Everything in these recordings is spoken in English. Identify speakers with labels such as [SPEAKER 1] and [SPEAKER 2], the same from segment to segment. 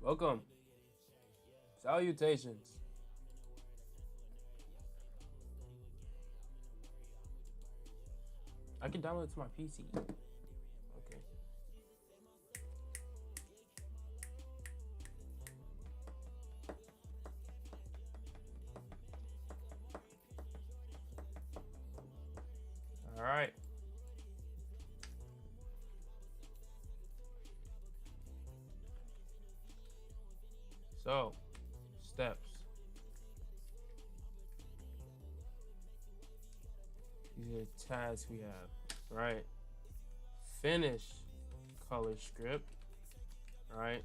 [SPEAKER 1] Welcome. Salutations. I can download it to my PC. Okay. All right. So, steps. These are the tasks we have. Right. Finish color script. Right.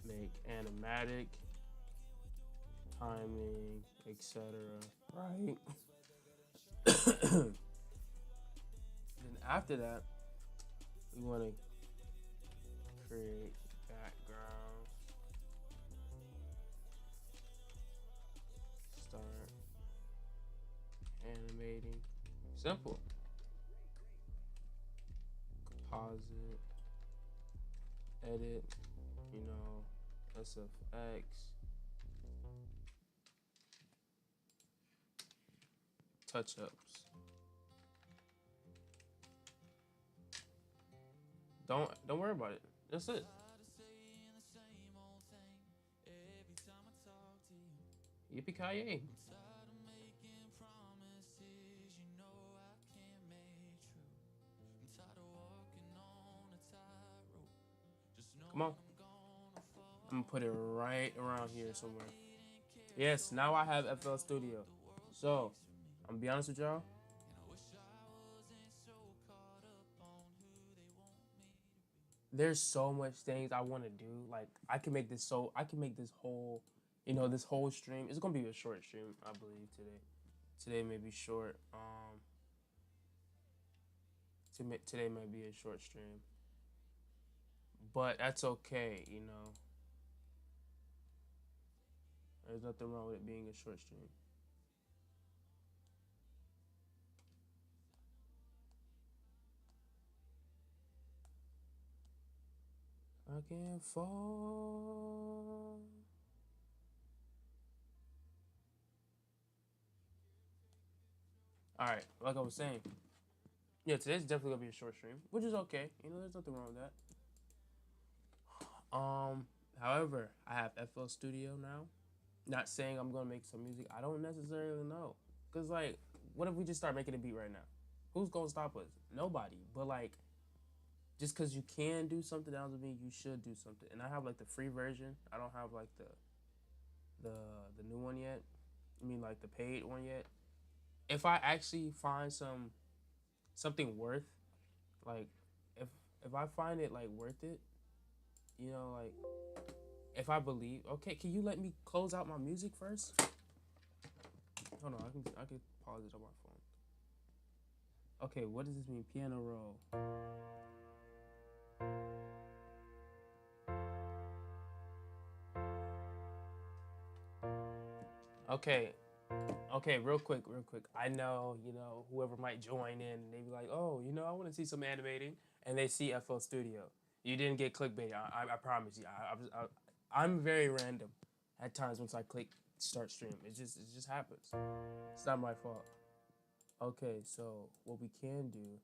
[SPEAKER 1] Make animatic, timing, etc. Right. Then after that, we want to create background. Start animating. Simple. Composite. Edit. SFX. Touch ups. Don't worry about it. That's it. Yippee ki Come on. I'm gonna put it right around here somewhere. Yes, now I have FL Studio. So, I'm gonna be honest with y'all. There's so much things I want to do. Like I can make this whole, this whole stream. It's gonna be a short stream, I believe today. Today may be short. Today might be a short stream, but that's okay. There's nothing wrong with it being a short stream. I can't fall. All right, like I was saying, yeah, today's definitely gonna be a short stream, which is okay. There's nothing wrong with that. However, I have FL Studio now. Not saying I'm gonna make some music. I don't necessarily know, cause like, what if we just start making a beat right now? Who's gonna stop us? Nobody. But like, just cause you can do something, that doesn't mean you should do something. And I have like the free version. I don't have like the the new one yet. I mean like the paid one yet. If I actually find something worth, like, if if I find it like worth it, like, if I believe, okay, can you let me close out my music first? Hold on, I can pause it on my phone. Okay, what does this mean? Piano roll. Okay, okay, real quick, real quick. I know, whoever might join in, and they be like, oh, I want to see some animating, and they see FL Studio. You didn't get clickbait. I promise you. I'm very random at times once I click start stream. It just happens. It's not my fault. Okay, so what we can do,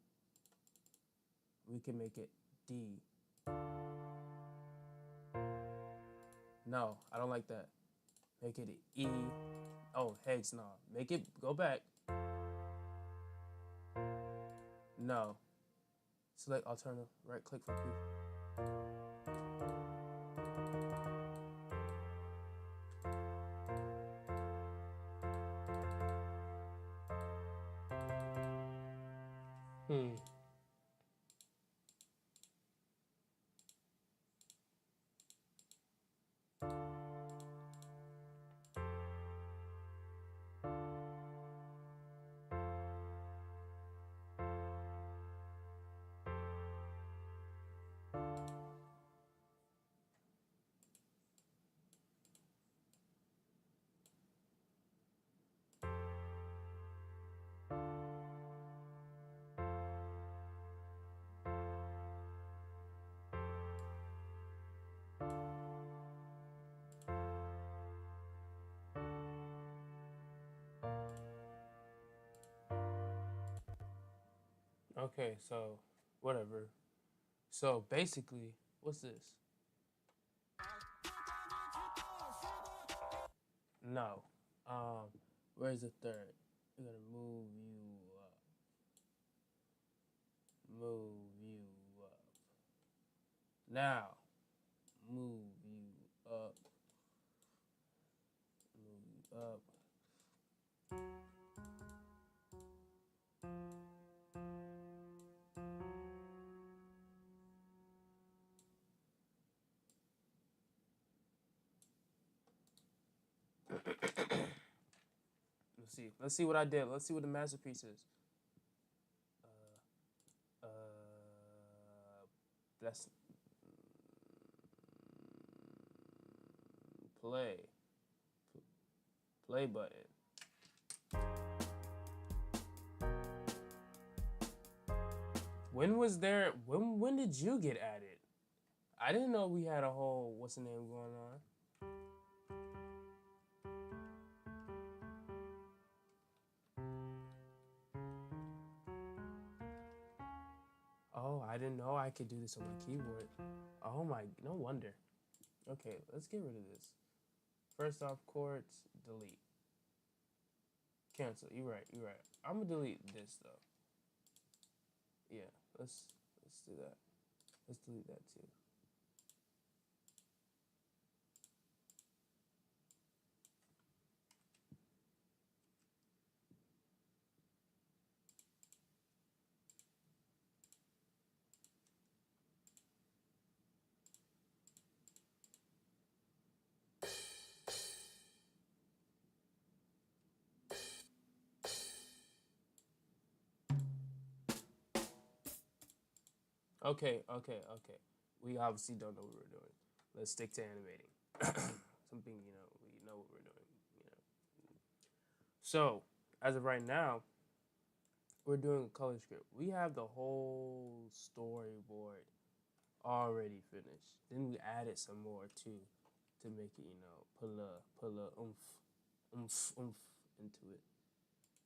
[SPEAKER 1] we can make it D. No, I don't like that. Make it E. Oh, hex, no. Make it go back. No. Select alternative. Right click for P. Hmm. Okay, so whatever. So basically, what's this? No. Um, where's the third? We're gonna move you up. Move you up. Now, move you up. Move you up. Let's see. Let's see what I did. Let's see what the masterpiece is. Uh, that's play. Play button. When was there? When did you get added? I didn't know we had a whole what's the name going on. Oh, I didn't know I could do this on my keyboard. Oh my, no wonder. Okay, let's get rid of this. First off, chords, delete. Cancel. You're right. You're right. I'm gonna delete this though. Yeah, let's do that. Let's delete that too. Okay, okay, okay. We obviously don't know what we're doing. Let's stick to animating. Something we know what we're doing. You know. So as of right now, we're doing a color script. We have the whole storyboard already finished. Then we added some more too to make it, pull a oomph into it.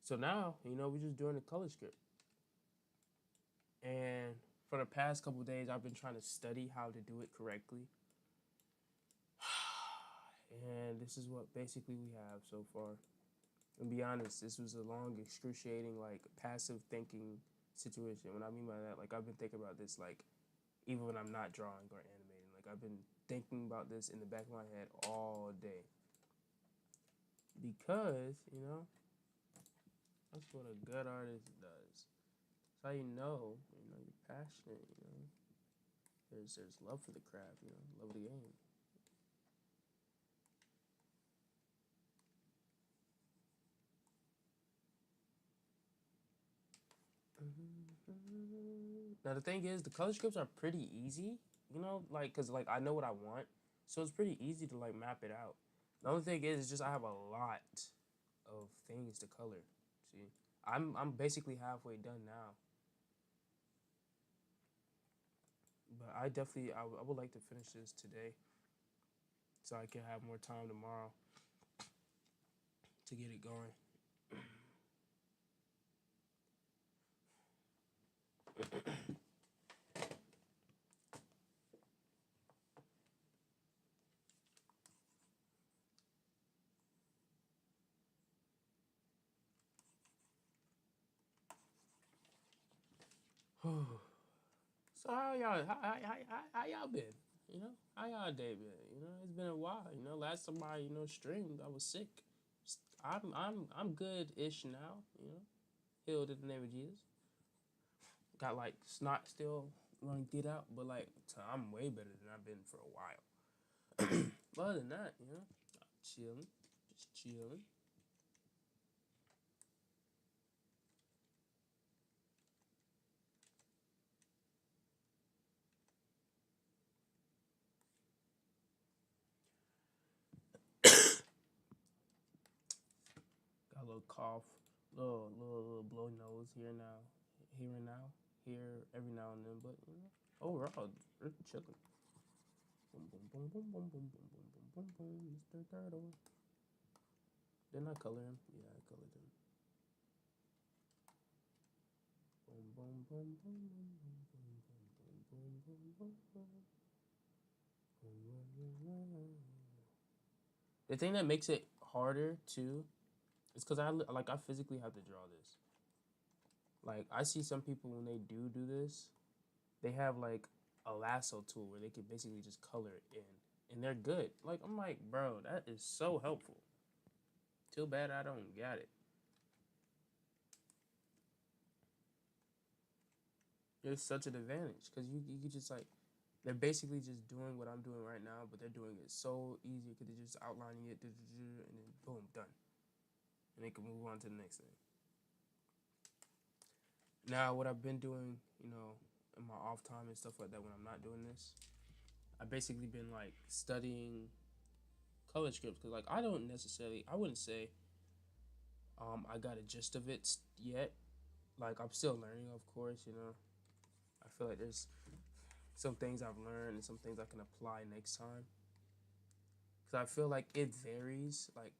[SPEAKER 1] So now, we're just doing a color script. And for the past couple days, I've been trying to study how to do it correctly. And this is what basically we have so far. And be honest, this was a long, excruciating, like passive thinking situation. What I mean by that, like I've been thinking about this, like even when I'm not drawing or animating, like I've been thinking about this in the back of my head all day. Because that's what a good artist does. That's how you're passionate. There's love for the craft. Love of the game. Now the thing is, the color scripts are pretty easy. Like cause like I know what I want, so it's pretty easy to like map it out. The only thing is just I have a lot of things to color. See, I'm basically halfway done now, but I would like to finish this today, so I can have more time tomorrow to get it going. So how y'all been? How y'all day been? It's been a while. Last time I streamed, I was sick. I'm good ish now. Healed in the name of Jesus. Got like snot still want to get out, but like I'm way better than I've been for a while. But other than that, chilling, just chilling. Got a little cough, little blow nose here and now, here every now and then. But overall, we're chilling. Boom boom boom boom boom boom boom boom boom boom boom. Mr. Turtle. Didn't I color him? Yeah, I colored him. Boom The thing that makes it harder too is because I physically have to draw this. Like I see some people when they do this, they have like a lasso tool where they can basically just color it in, and they're good. Like I'm like, bro, that is so helpful. Too bad I don't got it. It's such an advantage because you could just like they're basically just doing what I'm doing right now, but they're doing it so easy because they're just outlining it, and then boom, done, and they can move on to the next thing. Now, what I've been doing, in my off time and stuff like that, when I'm not doing this, I've basically been like studying color scripts because like I wouldn't say I got a gist of it yet. Like I'm still learning, of course. I feel like there's some things I've learned and some things I can apply next time. Because I feel like it varies. Like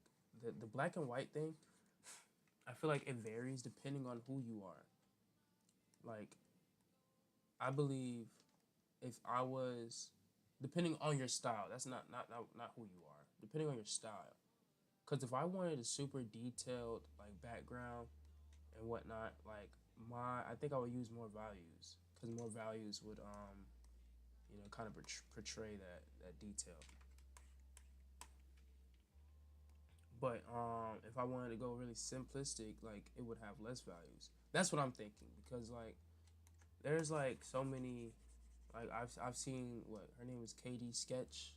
[SPEAKER 1] the black and white thing, I feel like it varies depending on who you are. Like I believe if I was depending on your style, that's not who you are. Depending on your style. Cause if I wanted a super detailed like background and whatnot, like I think I would use more values. Cause more values would kind of portray that detail. But if I wanted to go really simplistic, like it would have less values. That's what I'm thinking because like there's like so many like I've seen what her name is KD Sketch.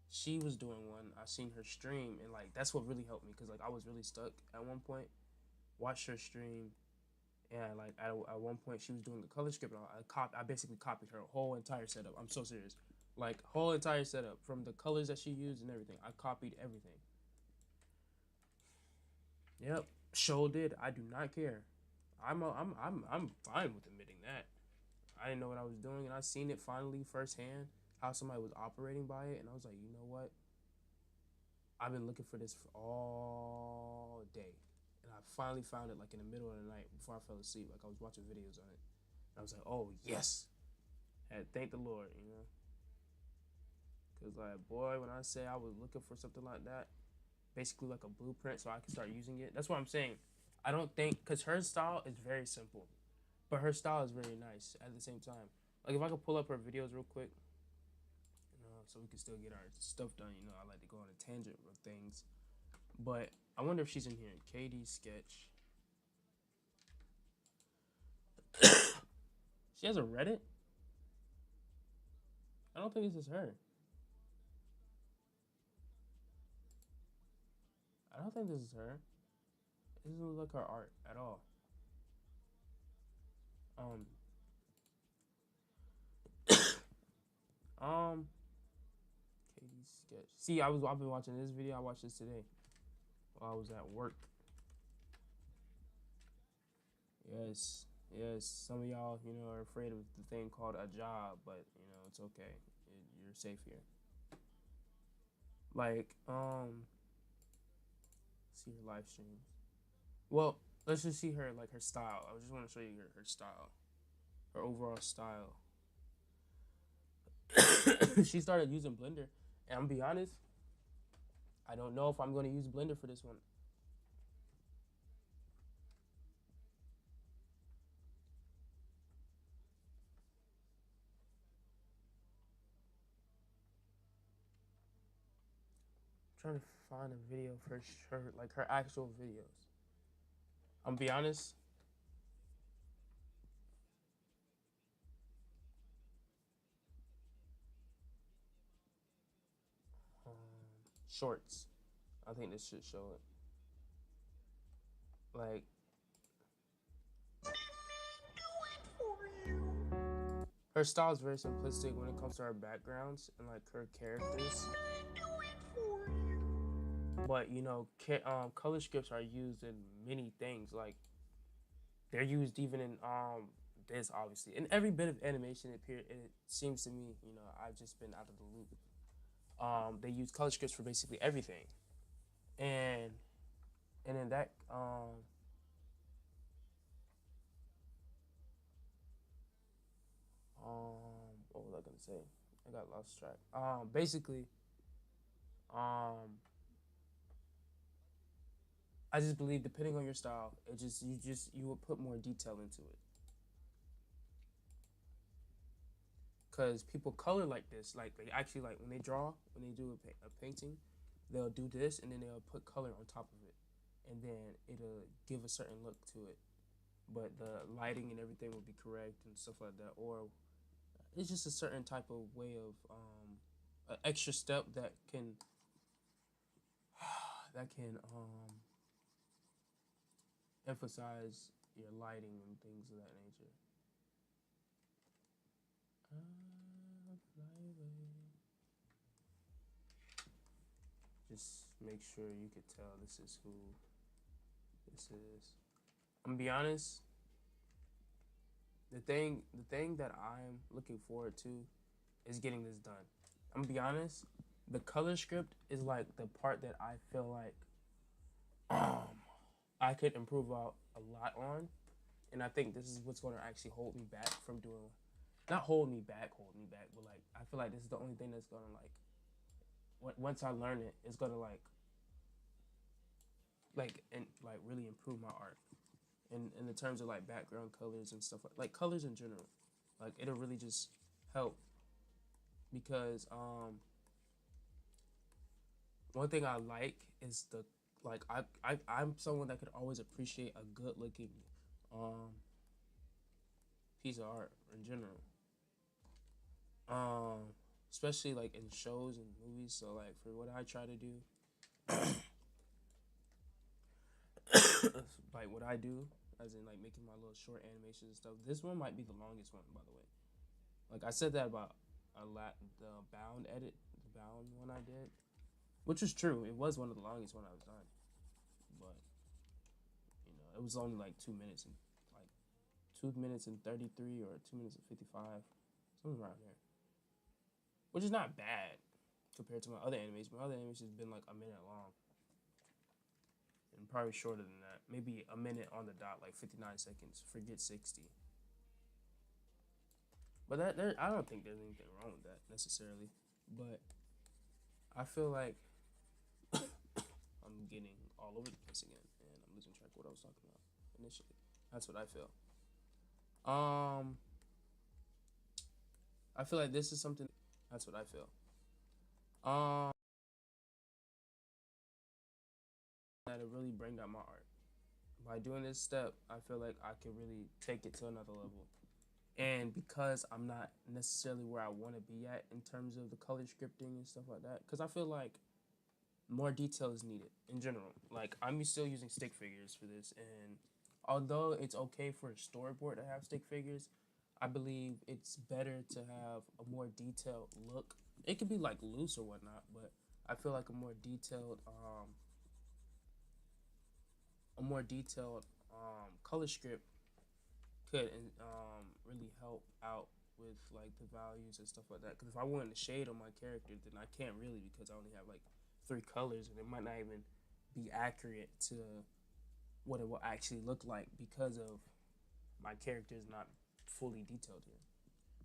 [SPEAKER 1] She was doing one. I seen her stream and like that's what really helped me because like I was really stuck at one point. Watched her stream and like at one point she was doing a color script. And I basically copied her whole entire setup. I'm so serious. Like whole entire setup from the colors that she used and everything. I copied everything. Yep, sure did. I do not care. I'm fine with admitting that. I didn't know what I was doing, and I seen it finally firsthand how somebody was operating by it, and I was like, you know what? I've been looking for this for all day, and I finally found it like in the middle of the night before I fell asleep. Like I was watching videos on it, and I was like, oh yes, and thank the Lord, because like boy, when I say I was looking for something like that, basically like a blueprint, so I can start using it. That's what I'm saying. I don't think because her style is very simple, but her style is very nice at the same time. Like if I could pull up her videos real quick, so we can still get our stuff done. I like to go on a tangent with things, but I wonder if she's in here. KD Sketch. She has a Reddit. I don't think this is her. I don't think this is her. It doesn't look like her art at all. Um, um, KD Sketch. See, I've been watching this video. I watched this today while I was at work. Yes, yes. Some of y'all, are afraid of the thing called a job, but it's okay. You're safe here. Like, see her live streams. Well, let's just see her like her style. I just want to show you her style, her overall style. She started using Blender, and I'm be honest, I don't know if I'm going to use Blender for this one. I'm trying to find a video for her, like her actual videos. I'm be honest. Um, Shorts. I think this should show it. Like her style is very simplistic when it comes to her backgrounds and like her characters. But color scripts are used in many things. Like they're used even in this obviously in every bit of animation. It seems to me, I've just been out of the loop. They use color scripts for basically everything, and in that What was I gonna say? I got lost track. Basically, um, I just believe depending on your style, you will put more detail into it. Cause people color like this, like they actually like when they draw, when they do a painting, they'll do this and then they'll put color on top of it, and then it'll give a certain look to it. But the lighting and everything will be correct and stuff like that, or it's just a certain type of way of an extra step that can emphasize your lighting and things of that nature. Just make sure you could tell this is who this is. I'm gonna be honest. The thing that I'm looking forward to is getting this done. I'm gonna be honest. The color script is like the part that I feel like um, I could improve out a lot on, and I think this is what's gonna actually hold me back from doing. Not hold me back, but like I feel like this is the only thing that's gonna like once I learn it, it's gonna like really improve my art. In the terms of like background colors and stuff like colors in general, like it'll really just help because one thing I like is the like I'm someone that could always appreciate a good looking um piece of art in general. Um Especially like in shows and movies. So like for what I try to do, like what I do, as in like making my little short animations and stuff. This one might be the longest one, by the way. Like I said that about the bound edit, the bound one I did, which was true. It was one of the longest one I've done, but it was only like 2 minutes and like 2 minutes and 33 or 2 minutes and 55, something around there, which is not bad compared to my other animations. My other animations has been like a minute long and probably shorter than that. Maybe a minute on the dot, like 59 seconds. Forget 60. But I don't think there's anything wrong with that necessarily. But I feel like I'm getting all over the place again, and I'm losing track of what I was talking about initially. That's what I feel. Um, I feel like this is something. That's what I feel. Um, that'll really bring out my art. By doing this step, I feel like I can really take it to another level. And because I'm not necessarily where I want to be at in terms of the color scripting and stuff like that, because I feel like more detail is needed in general. Like I'm still using stick figures for this, and although it's okay for a storyboard to have stick figures, I believe it's better to have a more detailed look. It could be like loose or whatnot, but I feel like a more detailed color script could really help out with like the values and stuff like that. Because if I wanted to shade on my character, then I can't really because I only have like three colors, and it might not even be accurate to what it will actually look like because of my character is not fully detailed here.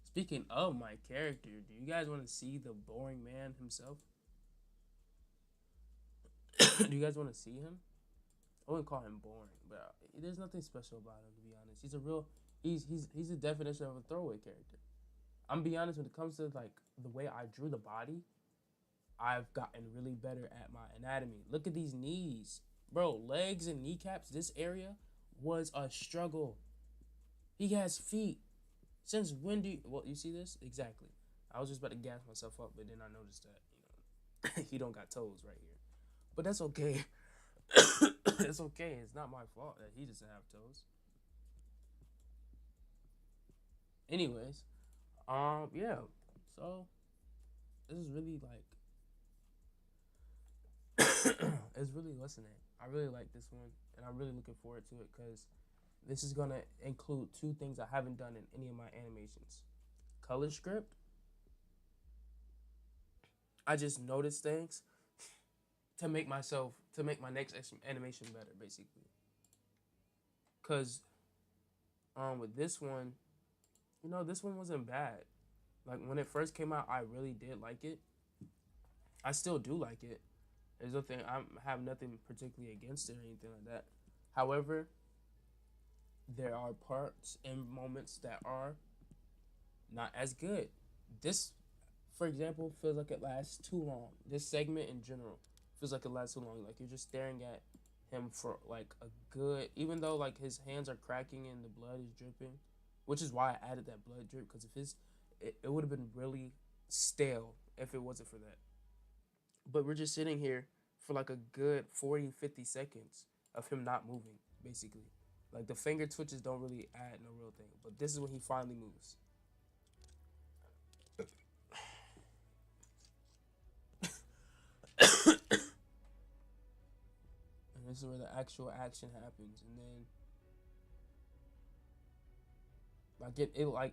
[SPEAKER 1] Speaking of my character, do you guys want to see the boring man himself? Do you guys want to see him? I wouldn't call him boring, but there's nothing special about him to be honest. He's a definition of a throwaway character. I'm gonna be honest when it comes to like the way I drew the body, I've gotten really better at my anatomy. Look at these knees, bro. Legs and kneecaps. This area was a struggle. He has feet. Since when do you, well you see this exactly? I was just about to gas myself up, but then I noticed that he don't got toes right here. But that's okay. It's okay. It's not my fault that he doesn't have toes. Anyways, yeah. So this is really like it's really listening. I really like this one, and I'm really looking forward to it because this is gonna include two things I haven't done in any of my animations: color script. I just noticed things to make my next animation better, basically. Cause with this one, This one wasn't bad. Like when it first came out, I really did like it. I still do like it. There's nothing I have nothing particularly against it or anything like that. However, there are parts and moments that are not as good. This, for example, feels like it lasts too long. This segment in general feels like it lasts too long. Like you're just staring at him for like a good, even though like his hands are cracking and the blood is dripping, which is why I added that blood drip because if it would have been really stale if it wasn't for that. But we're just sitting here for like a good 40, 50 seconds of him not moving, basically. Like the finger twitches don't really add no real thing. But this is when he finally moves. And this is where the actual action happens. And then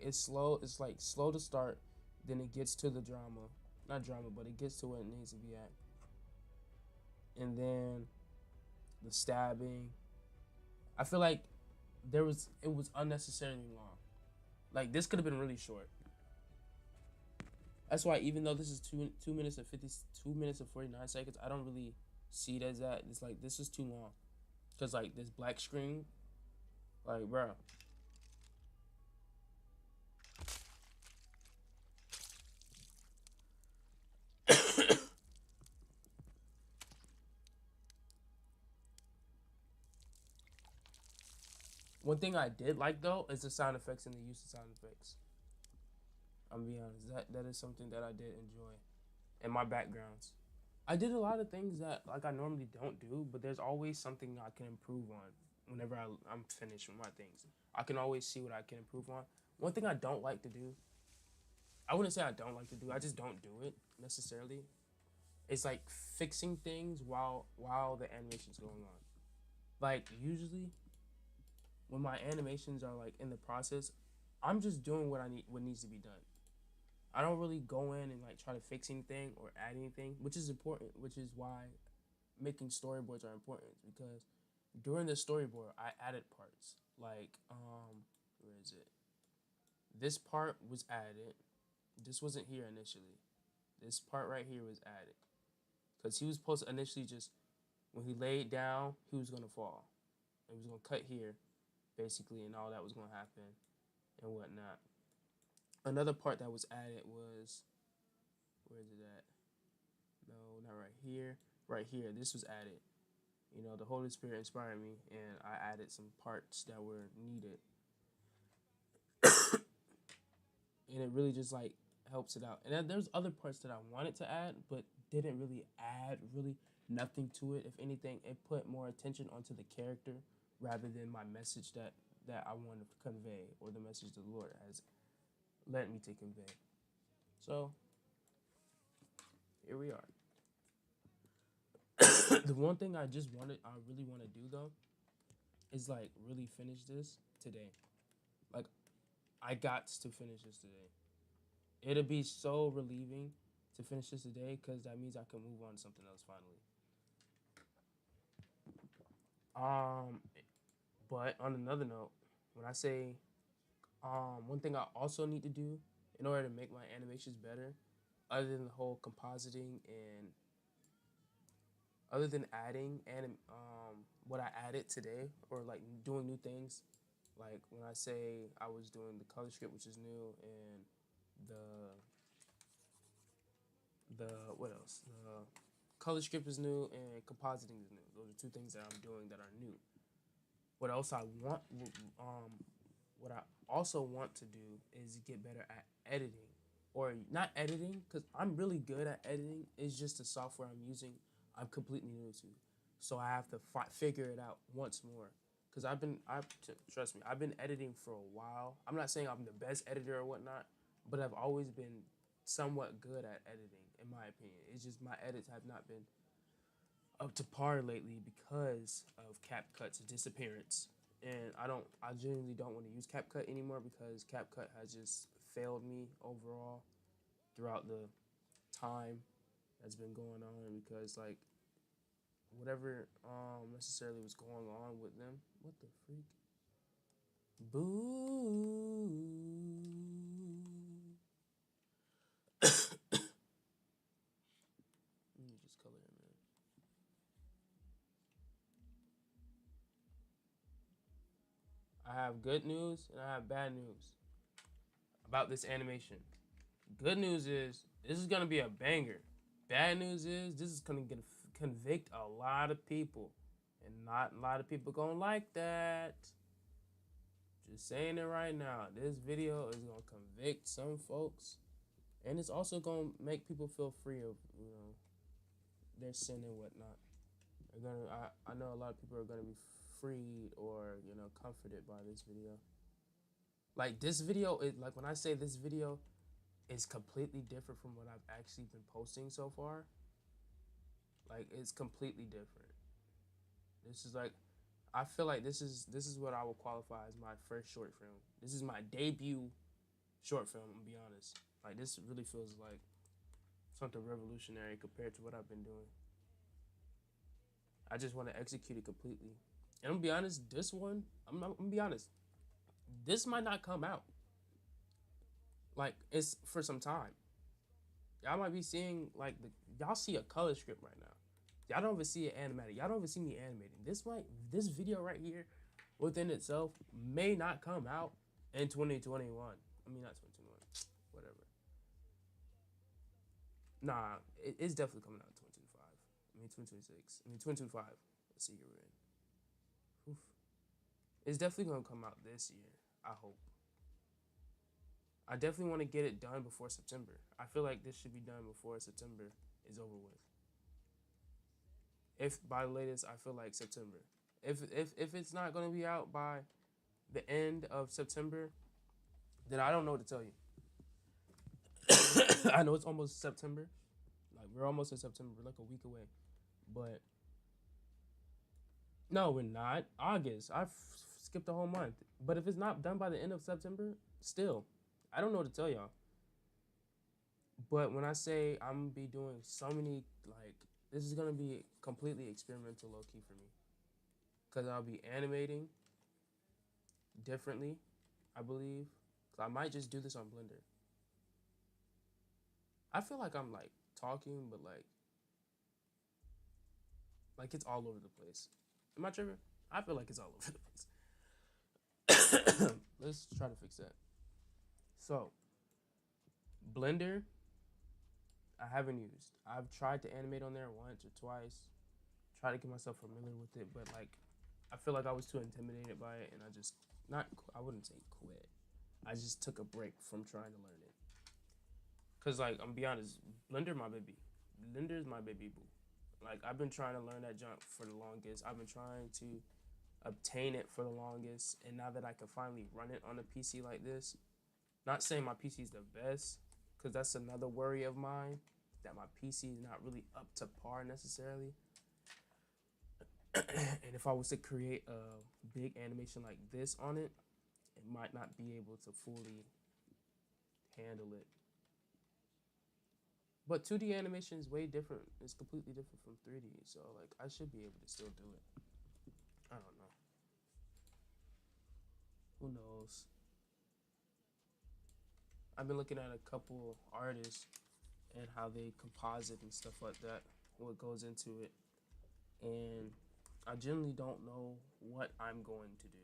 [SPEAKER 1] it's slow, it's like slow to start, then it gets to the drama. Not drama, but it gets to where it needs to be at. And then the stabbing. I feel like it was unnecessarily long. Like this could have been really short. That's why even though this is 2 minutes and 2 minutes and 49 seconds, I don't really see it as that. It's like this is too long, cause like this black screen, like bro. One thing I did like though is the sound effects and the use of sound effects. I'm gonna be honest, that is something that I did enjoy, and my backgrounds. I did a lot of things that like I normally don't do, but there's always something I can improve on whenever I'm finished with my things. I can always see what I can improve on. One thing I don't like to do, I wouldn't say I don't like to do, I just don't do it necessarily. It's like fixing things while the animation's going on. Like usually when my animations are like in the process, I'm just doing what needs to be done. I don't really go in and like try to fix anything or add anything, which is important, which is why making storyboards are important because during the storyboard I added parts. Like where is it? This part was added. This wasn't here initially. This part right here was added. Cause he was supposed to initially just when he laid down, he was gonna fall. It was gonna cut here, basically, and all that was gonna happen and whatnot. Another part that was added was where is it at? No, not right here. Right here. This was added. The Holy Spirit inspired me, and I added some parts that were needed, and it really just like helps it out. And then there's other parts that I wanted to add, but didn't really add really nothing to it. If anything, it put more attention onto the character rather than my message that I wanted to convey or the message the Lord has led me to convey. So here we are. The one thing I really want to do though, is like really finish this today. Like I got to finish this today. It'll be so relieving to finish this today because that means I can move on to something else finally. Um, but on another note, when I say one thing I also need to do in order to make my animations better, other than the whole compositing and other than adding and what I added today or like doing new things, like when I say I was doing the color script, which is new, and the the what else? The color script is new and compositing is new. Those are two things that I'm doing that are new. What else I want? What I also want to do is get better at editing, or not editing, because I'm really good at editing. It's just the software I'm using. I'm completely new to, so I have to figure it out once more. Because trust me, I've been editing for a while. I'm not saying I'm the best editor or whatnot, but I've always been somewhat good at editing, in my opinion. It's just my edits have not been up to par lately because of CapCut's disappearance. And I genuinely don't want to use CapCut anymore because CapCut has just failed me overall throughout the time that's been going on because like whatever necessarily was going on with them. What the freak? Boo. this color in, man. I have good news and I have bad news about this animation. Good news is this is gonna be a banger. Bad news is this is gonna convict a lot of people, and not a lot of people gonna like that. Just saying it right now. This video is gonna convict some folks, and it's also gonna make people feel free of their sin and whatnot. They're gonna. I know a lot of people are gonna be freed or comforted by this video. Like this video is like when I say this video is completely different from what I've actually been posting so far. Like it's completely different. This is like I feel like this is what I would qualify as my first short film. This is my debut short film, I'm gonna be honest. Like this really feels like something revolutionary compared to what I've been doing. I just want to execute it completely. And I'm gonna be honest, this one, I'm gonna be honest, this might not come out. Like it's for some time. Y'all might be seeing like y'all see a color script right now. Y'all don't even see it animated. Y'all don't even see me animating. This video right here within itself may not come out in 2021. I mean not 2021. Whatever. Nah, it's definitely coming out in 2025. I mean 2026. I mean 2025. Let's see you're in. Oof. It's definitely gonna come out this year, I hope. I definitely want to get it done before September. I feel like this should be done before September is over with. If by the latest, I feel like September. If it's not going to be out by the end of September, then I don't know what to tell you. I know it's almost September. Like we're almost in September. We're like a week away. But no, we're not. August. I've skipped a whole month. But if it's not done by the end of September, still, I don't know what to tell y'all. But when I say I'm gonna be doing so many, like, this is gonna be completely experimental low key for me. Cause I'll be animating differently, I believe. Cause I might just do this on Blender. I feel like I'm like talking, but like it's all over the place. Am I tripping? I feel like it's all over the place. Let's try to fix that. So, Blender, I haven't used. I've tried to animate on there once or twice. Try to get myself familiar with it, but like, I feel like I was too intimidated by it, and I wouldn't say quit. I just took a break from trying to learn it. Cause like, I'm gonna be honest, Blender my baby. Blender's my baby boo. Like I've been trying to learn that junk for the longest. I've been trying to obtain it for the longest, and now that I can finally run it on a PC like this, not saying my PC is the best, because that's another worry of mine, that my PC is not really up to par necessarily. And if I was to create a big animation like this on it, it might not be able to fully handle it. But 2D animation is way different. It's completely different from 3D. So like I should be able to still do it. I don't know. Who knows? I've been looking at a couple artists and how they composite and stuff like that, what goes into it. And I generally don't know what I'm going to do.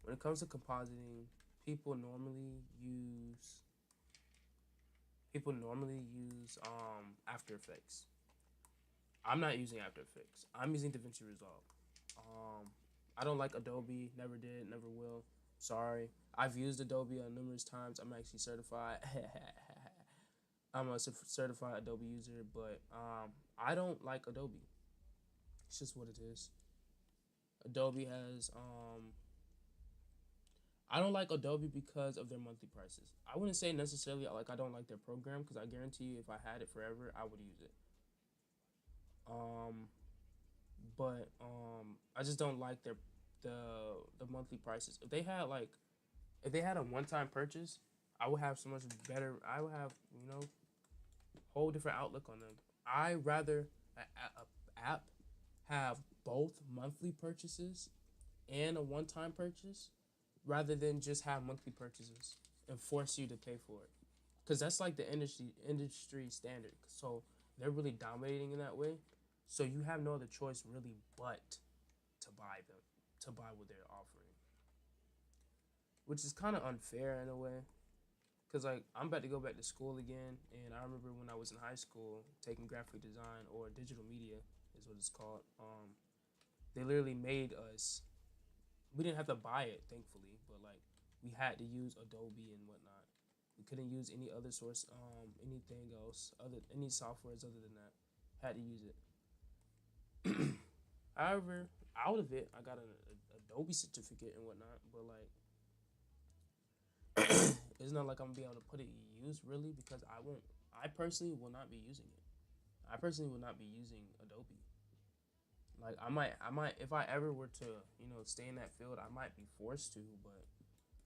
[SPEAKER 1] When it comes to compositing, people normally use After Effects. I'm not using After Effects. I'm using DaVinci Resolve. I don't like Adobe. Never did. Never will. Sorry. I've used Adobe numerous times. I'm actually certified. I'm a certified Adobe user, but I don't like Adobe. It's just what it is. Adobe has I don't like Adobe because of their monthly prices. I wouldn't say necessarily like I don't like their program, because I guarantee you if I had it forever, I would use it. But I just don't like the monthly prices. If they had a one-time purchase, I would have so much better. I would have whole different outlook on them. I rather a app have both monthly purchases and a one-time purchase rather than just have monthly purchases and force you to pay for it. because that's like the industry standard. So they're really dominating in that way. So you have no other choice really but to buy them, to buy what they're offering, which is kind of unfair in a way. Cause like I'm about to go back to school again, and I remember when I was in high school taking graphic design or digital media is what it's called. They literally made us. We didn't have to buy it, thankfully, but like we had to use Adobe and whatnot. We couldn't use any other source, anything else, any softwares other than that. Had to use it. However, out of it, I got an Adobe certificate and whatnot, but like it's not like I'm gonna be able to put it in use really because I won't. I personally will not be using it. I personally will not be using Adobe. Like I might, if I ever were to, stay in that field, I might be forced to, but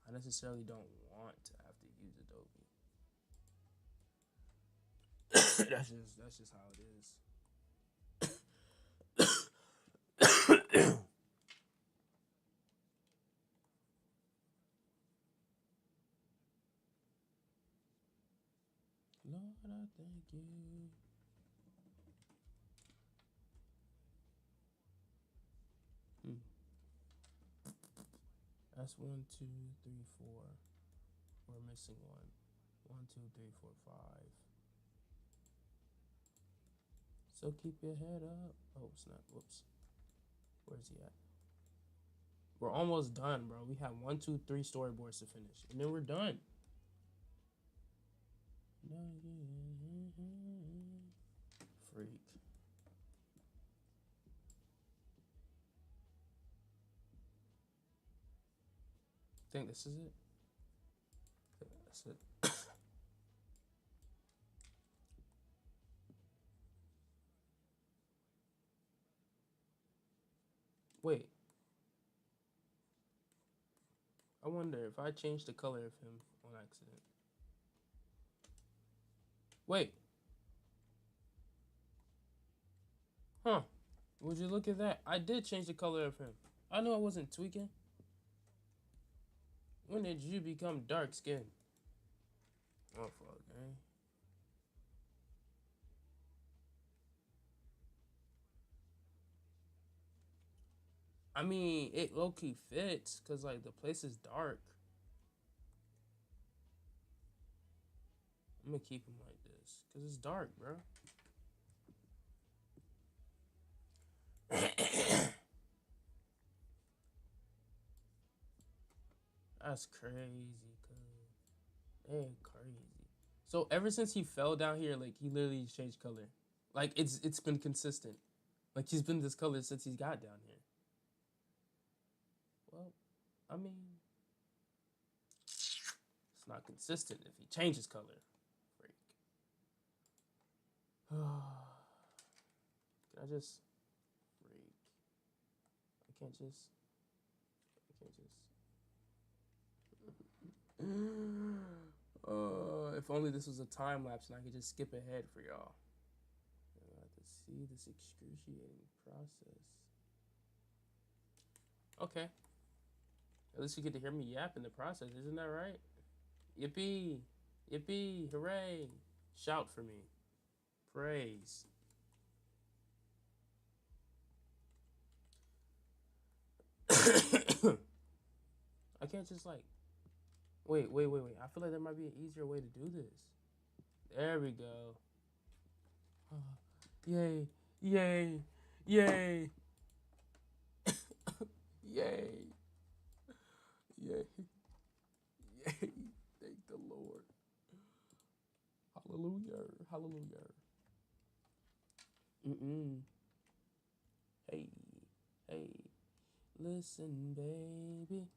[SPEAKER 1] I necessarily don't want to have to use Adobe. That's just how it is. Lord, I thank you. Hmm. That's one, two, three, four. We're missing one. One, two, three, four, five. So keep your head up. Oh snap! Whoops. Where's he at? We're almost done, bro. We have one, two, three storyboards to finish, and then we're done. Freak. Think this is it? That's it. Wait. I wonder if I change the color of him on accident. Wait. Huh. Would you look at that? I did change the color of him. I knew I wasn't tweaking. When did you become dark skinned? Oh fuck, man. I mean, it low key fits because like the place is dark. I'm gonna keep him like this because it's dark, bro. That's crazy, cuz. They crazy. So ever since he fell down here, like he literally changed color. Like it's been consistent. Like he's been this color since he got down here. Well, I mean, it's not consistent if he changes color. Freak. Can I just freak? I can't just. I can't just. If only this was a time lapse and I could just skip ahead for y'all. I have to see this excruciating process. Okay. At least you get to hear me yap in the process, isn't that right? Yippee! Yippee! Hooray! Shout for me. Praise. I can't just like. Wait. I feel like there might be an easier way to do this. There we go. Yay! Yay! Yay! Yay! Yay! Yay! Thank the Lord. Hallelujah! Hallelujah! Mm-mm. Hey, hey, listen, baby.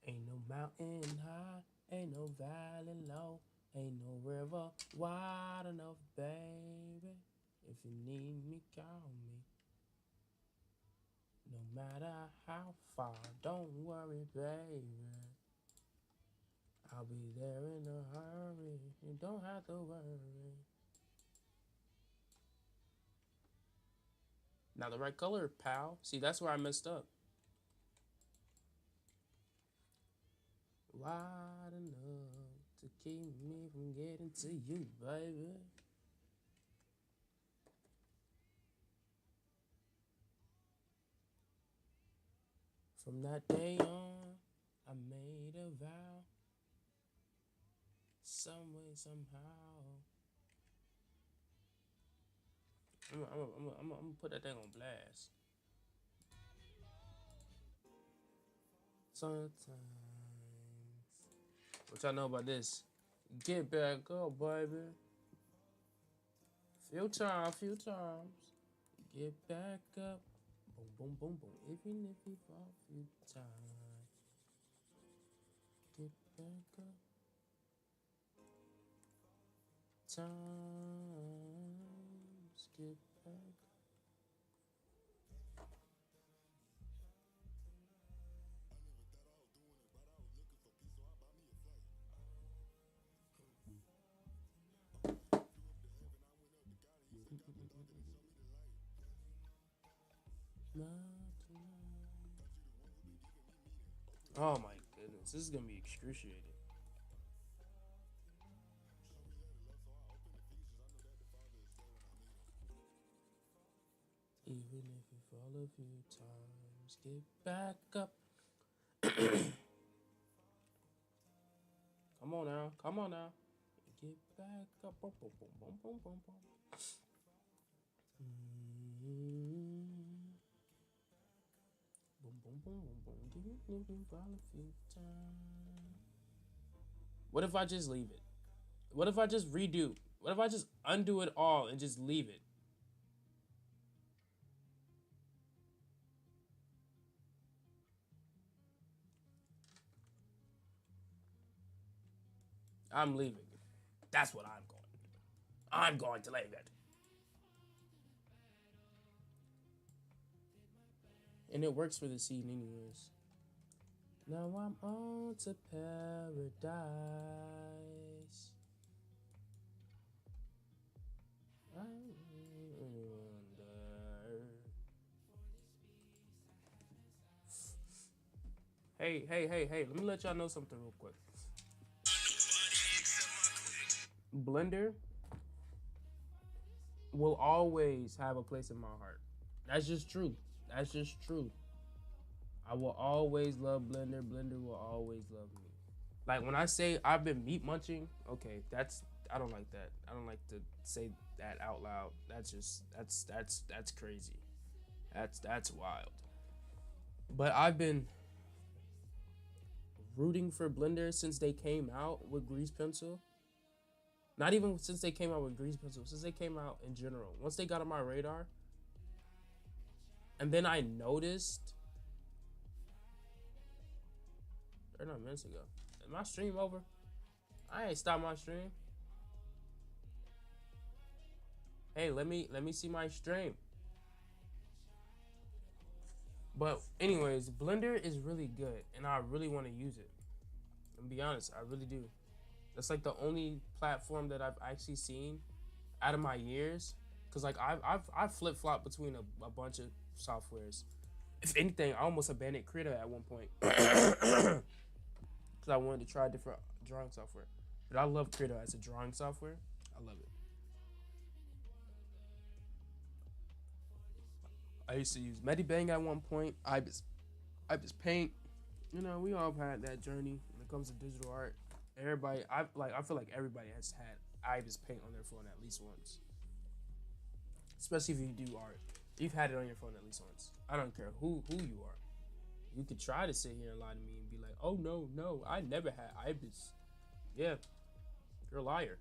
[SPEAKER 1] Ain't no mountain high, ain't no valley low, ain't no river wide enough, baby. If you need me, call me. No matter how far, don't worry, baby. I'll be there in a hurry. You don't have to worry. Now the right color, pal. See, that's where I messed up. Wide enough to keep me from getting to you, baby. From that day on, I made a vow. Some way, somehow. I'm gonna put that thing on blast. Sometimes. What y'all know about this? Get back up, baby. Few times. Get back up. Boom, boom, boom, boom. Even if you fall a few times. Get back up. Times. Get back. Oh my goodness, this is gonna be excruciating. Even if you fall a few times, get back up. Come on now, come on now. Get back up. Boom, boom, boom, boom, boom, boom, boom. Boom, boom, boom, boom, boom. Even if you fall a few times. What if I just leave it? What if I just redo? What if I just undo it all and just leave it? I'm leaving it. That's what I'm going to do. I'm going to leave it. And it works for the scene anyways. Now I'm on to paradise. I wonder. Hey. Let me let y'all know something real quick. Blender will always have a place in my heart. That's just true. That's just true. I will always love Blender. Blender will always love me. Like when I say I've been meat munching, okay, that's I don't like that. I don't like to say that out loud. That's crazy. That's wild. But I've been rooting for Blender since they came out with Grease Pencil. Not even since they came out with Grease Pencil, since they came out in general. Once they got on my radar, and then I noticed 39 minutes ago. Is my stream over? I ain't stopped my stream. Hey, let me see my stream. But anyways, Blender is really good, and I really want to use it. And be honest, I really do. That's like the only platform that I've actually seen out of my years. Cause like I've flip flopped between a bunch of softwares. If anything, I almost abandoned Krita at one point. Cause I wanted to try different drawing software. But I love Krita as a drawing software. I love it. I used to use Medibang at one point. Ibis Paint. You know, we all have had that journey when it comes to digital art. Everybody, I feel like everybody has had Ibis Paint on their phone at least once. Especially if you do art, you've had it on your phone at least once. I don't care who you are. You could try to sit here and lie to me and be like, "Oh no, I never had Ibis." Yeah, you're a liar.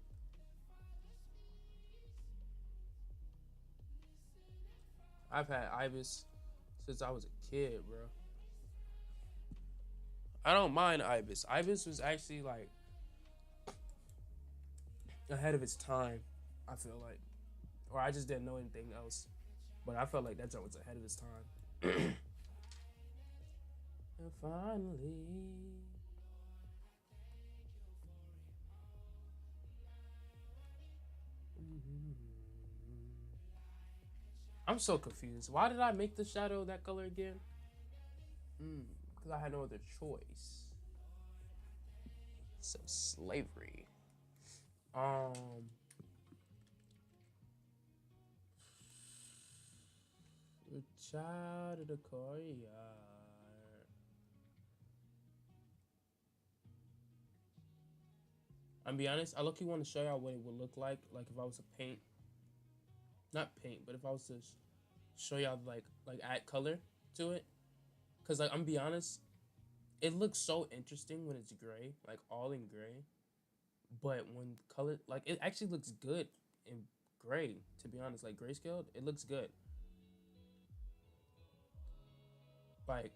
[SPEAKER 1] I've had Ibis since I was a kid, bro. I don't mind Ibis. Ibis was actually like ahead of its time. I feel like, or I just didn't know anything else. But I felt like that joke was ahead of its time. And finally, I'm so confused. Why did I make the shadow that color again? Because I had no other choice. So slavery. Um, the child of the courtyard. I'm be honest. I look. You want to show y'all what it would look like if I was to paint, not paint, but if I was to show y'all like add color to it. Cause like I'm be honest, it looks so interesting when it's gray, like all in gray. But when color, like it actually looks good in gray. To be honest, like grayscale, it looks good. Like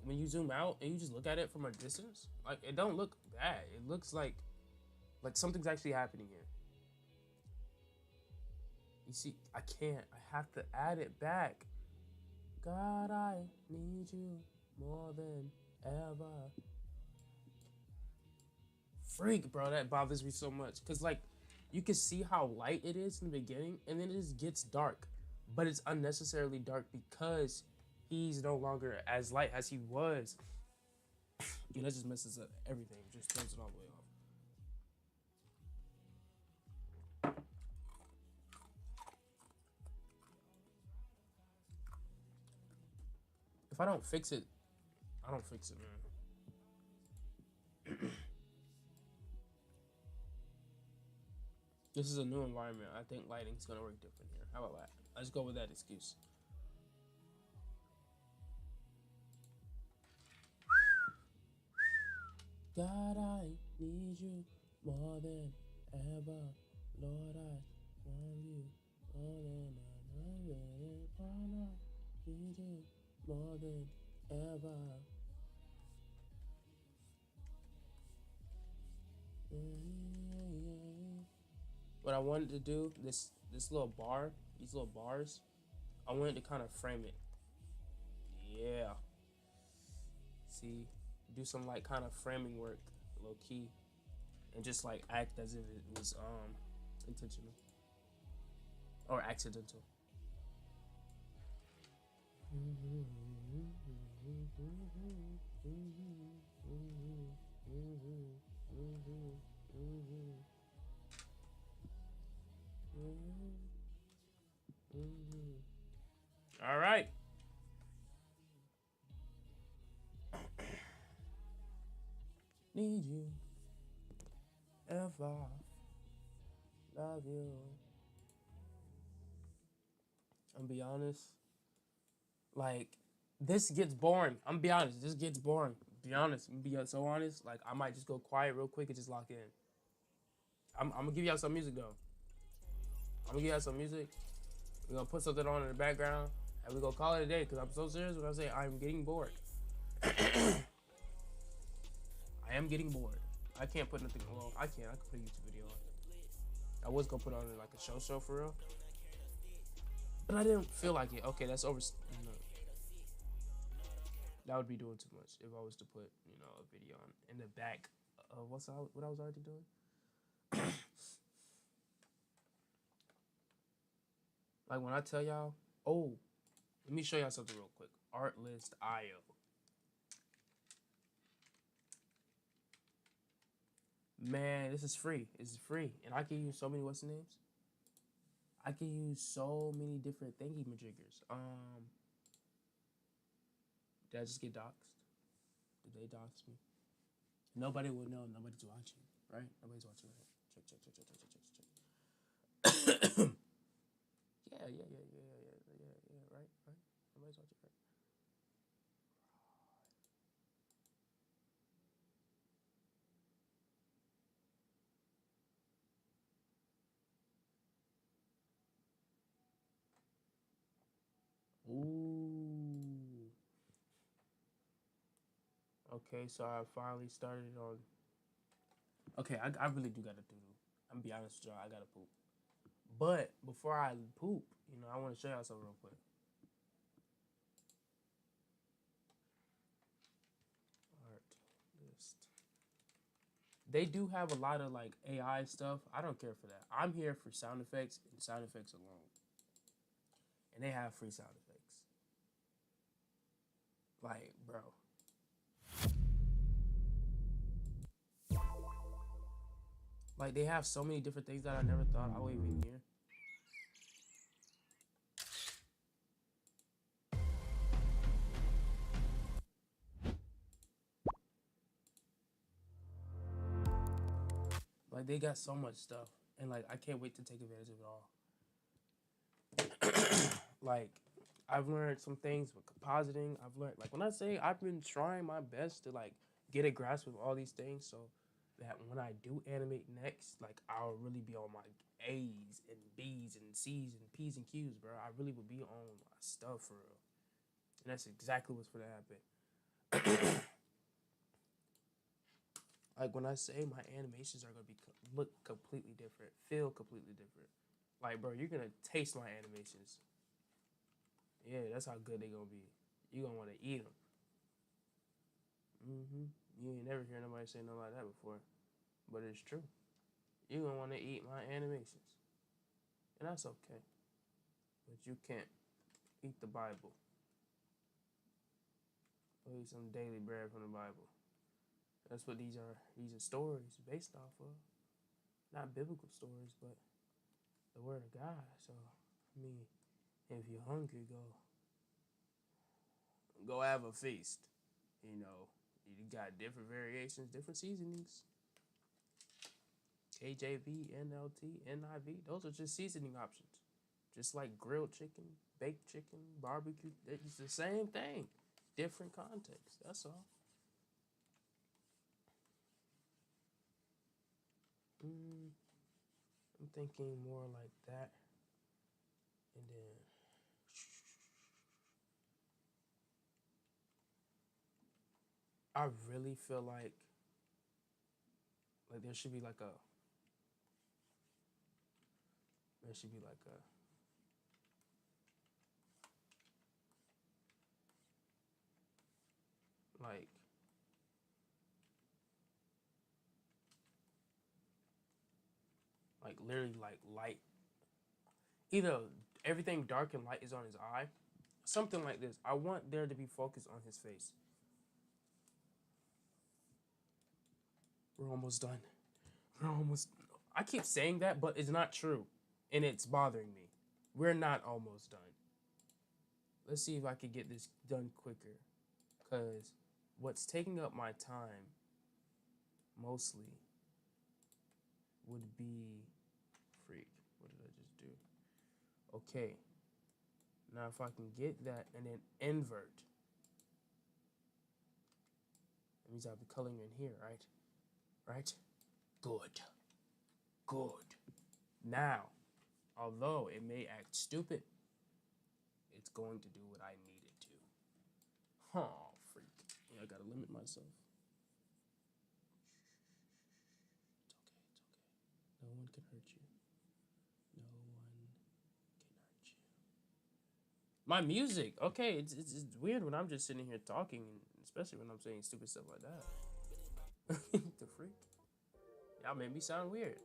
[SPEAKER 1] when you zoom out and you just look at it from a distance, like it don't look bad. It looks like something's actually happening here. You see, I can't. I have to add it back. God, I need you more than ever. Freak, bro, that bothers me so much. Cause like you can see how light it is in the beginning, and then it just gets dark. But it's unnecessarily dark because he's no longer as light as he was. And that just messes up everything. Just throws it all the way off. If I don't fix it, I don't fix it, man. This is a new environment. I think lighting's gonna work different here. How about that? Let's go with that excuse. God, I need you more than ever. Lord, I want you more than ever. Lord, I need you more than ever. What I wanted to do, this little bar, these little bars, I wanted to kind of frame it. Yeah. See, do some like kind of framing work, low key, and just like act as if it was intentional or accidental. All right. Need you ever love you. I'm be honest. Like this gets boring. I'm be honest. This gets boring. Be honest. I'm be so honest. Like I might just go quiet real quick and just lock in. I'm gonna give y'all some music though. I'm gonna give y'all some music. We're gonna put something on in the background and we're gonna call it a day because I'm so serious when I say I'm getting bored. I am getting bored. I can't put nothing. Well, I can. I can put a YouTube video on. I was gonna put on like a show for real, but I didn't feel like it. Okay, that's over. No, that would be doing too much if I was to put a video on in the back of what I was already doing. Like when I tell y'all, oh, let me show y'all something real quick. Artlist.io. Man, this is free. It's free, and I can use so many what's the names. I can use so many different thingy majiggers. Did I just get doxxed? Did they dox me? Nobody will know. Nobody's watching, right? Nobody's watching, right? Check, check, check, check, check, check, check, check. Yeah, right, right. Nobody's watching, right? Ooh. Okay, so I finally started on. Okay, I really do gotta do. I'm gonna be honest with y'all. I gotta poop. But before I poop, I want to show y'all something real quick. Art list. They do have a lot of like AI stuff. I don't care for that. I'm here for sound effects and sound effects alone. And they have free sound effects. Like, bro. Like they have so many different things that I never thought I would even hear. Like they got so much stuff, and like I can't wait to take advantage of it all. Like I've learned some things with compositing. I've learned like when I say I've been trying my best to like get a grasp of all these things, so that when I do animate next, like I'll really be on my A's and B's and C's and P's and Q's, bro. I really would be on my stuff for real, and that's exactly what's gonna happen. Like when I say my animations are gonna be look completely different, feel completely different. Like, bro, you're gonna taste my animations. Yeah, that's how good they gonna be. You gonna want to eat them. You ain't never hear nobody say nothing like that before, but it's true. You gonna want to eat my animations, and that's okay. But you can't eat the Bible or eat some daily bread from the Bible. That's what these are. These are stories based off of, not biblical stories, but the word of God. So, I mean, if you're hungry, go have a feast. You know, you got different variations, different seasonings. KJV, NLT, NIV. Those are just seasoning options. Just like grilled chicken, baked chicken, barbecue. It's the same thing. Different context. That's all. I'm thinking more like that. And then I really feel like there should be like a there should be like literally like light, either everything dark and light is on his eye, something like this. I want there to be focus on his face. We're almost done. We're almost. I keep saying that, but it's not true, and it's bothering me. We're not almost done. Let's see if I can get this done quicker, cause what's taking up my time mostly would be freak. What did I just do? Okay. Now if I can get that and then invert, that means I'll be coloring in here, right? Right? Good. Good. Now, although it may act stupid, it's going to do what I need it to. Oh, freak. Yeah, I gotta limit myself. It's okay, it's okay. No one can hurt you. No one can hurt you. My music, okay, it's weird when I'm just sitting here talking, especially when I'm saying stupid stuff like that. The freak. Y'all made me sound weird.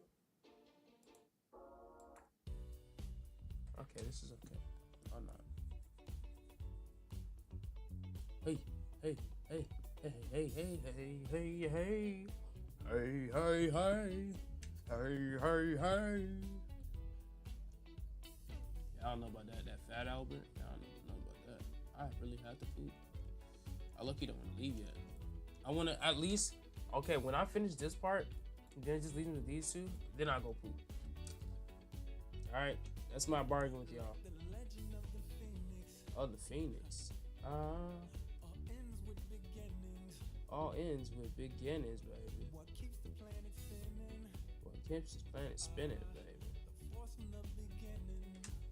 [SPEAKER 1] Okay, this is okay. I'm not. Hey, hey, hey, hey, hey, hey, hey, hey, hey. Hey, hey, hey. Hey, hey, hey. Y'all know about that Fat Albert? Y'all know about that. I really have to poop. I lucky don't want to leave yet. I want to at least, okay, when I finish this part, then just leave me with these two, then I'll go poop. Alright, that's my bargain with y'all. Oh, the Phoenix. All ends with beginnings, baby. What keeps the planet spinning, baby?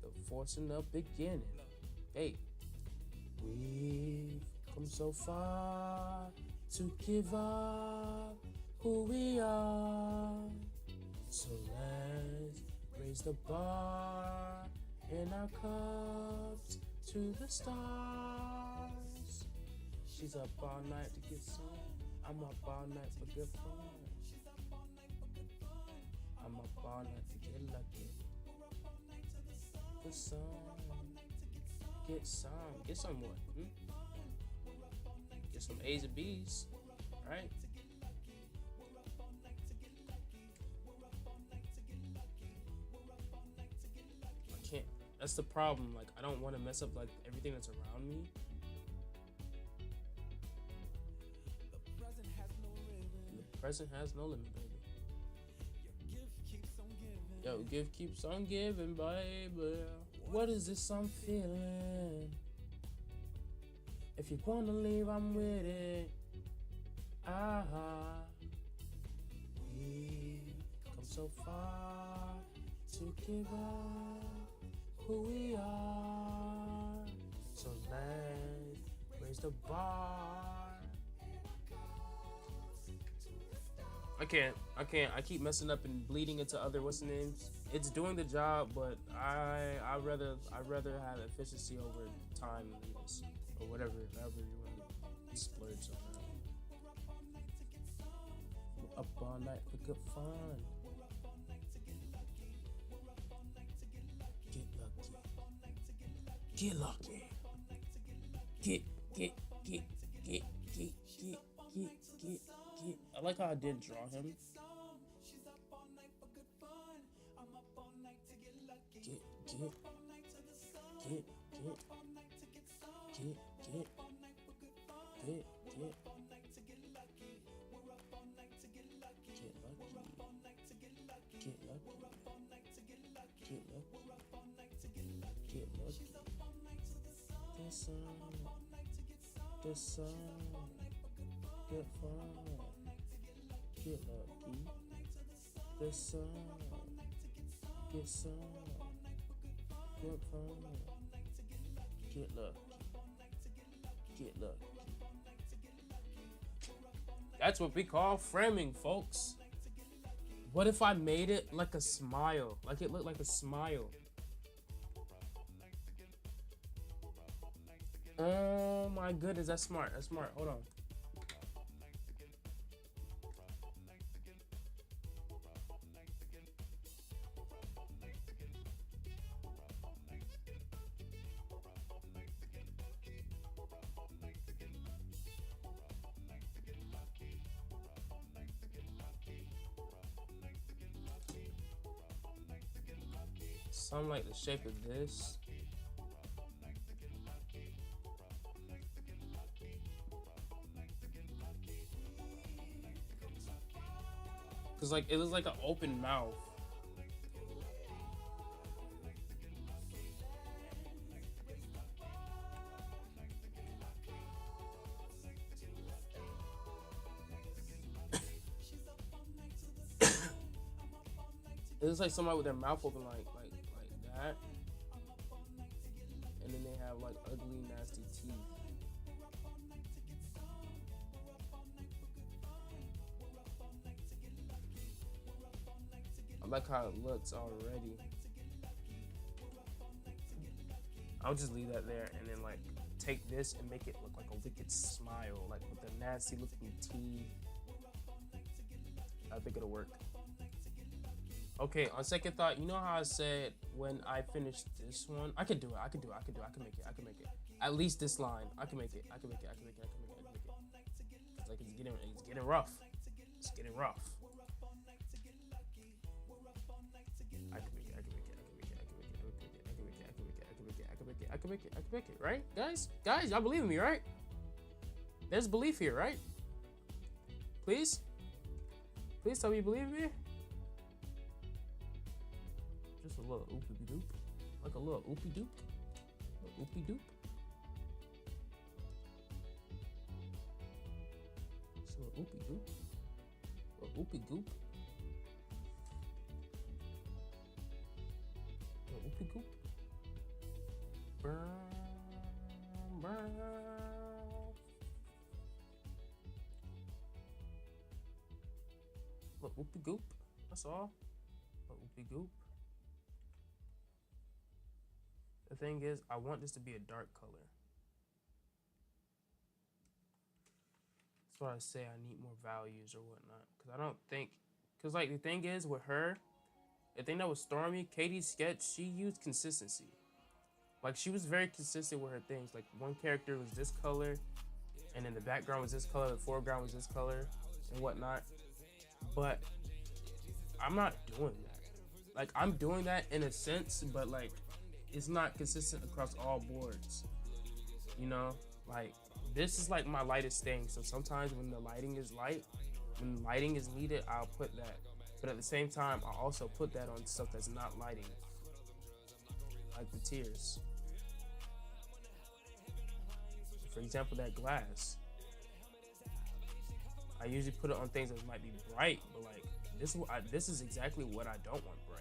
[SPEAKER 1] The forcing of beginning. Hey, we've come so far to give up who we are. So let's raise the bar in our cups to the stars. She's up all night to get some. I'm up all night for good fun. I'm up all night to get lucky. For some. Get some more. Get some A's and B's. Right? That's the problem. Like, I don't want to mess up like everything that's around me. The present has no limit, baby. Yo, gift keeps on giving, baby. What is this I'm feeling? If you wanna leave, I'm with it. Ah, we come so far to give up who we are. So let's raise the bar. I can't. I keep messing up and bleeding into other what's the names. It's doing the job, but I'd rather have efficiency over time or whatever you want to splurge somehow. We're up all night for good fun. Get lucky. Get lucky. Get. I like how I didn't draw him. The sun, get fun, get lucky. The sun, get some, get fun, get lucky, get lucky. That's what we call framing, folks. What if I made it like a smile? Like it looked like a smile. Oh my goodness, that's smart. That's smart. Hold on. Something like the shape of this. Cause like it was like an open mouth. It was like somebody with their mouth open like that. And then they have like ugly, nasty teeth. I like how it looks already. I'll just leave that there and then like take this and make it look like a wicked smile, like with the nasty looking teeth. I think it'll work. Okay, on second thought, you know how I said when I finish this one, I can do it. I can make it. At least this line, I can make it. It's like it's getting rough. It's getting rough. I can make it, right? Guys, y'all believe in me, right? There's belief here, right? Please tell me you believe in me. Just a little oopie doop. Like a little oopie doop. Oopie doop. Just a little oopie doop. A oopie goop. A oopie goop. Burn. Look, oopie goop. That's all. A oopie goop. The thing is, I want this to be a dark color. That's why I say I need more values or whatnot. Because I don't think... Because, like, the thing is, with her, the thing that was Stormy, Katie's sketch, she used consistency. Like, she was very consistent with her things. Like, one character was this color, and then the background was this color, the foreground was this color, and whatnot. But I'm not doing that. Like, I'm doing that in a sense, but, like, it's not consistent across all boards. You know, like this is like my lightest thing. So sometimes when the lighting is light, when lighting is needed, I'll put that. But at the same time, I also put that on stuff that's not lighting, like the tears. For example, that glass. I usually put it on things that might be bright, but like this is exactly what I don't want bright.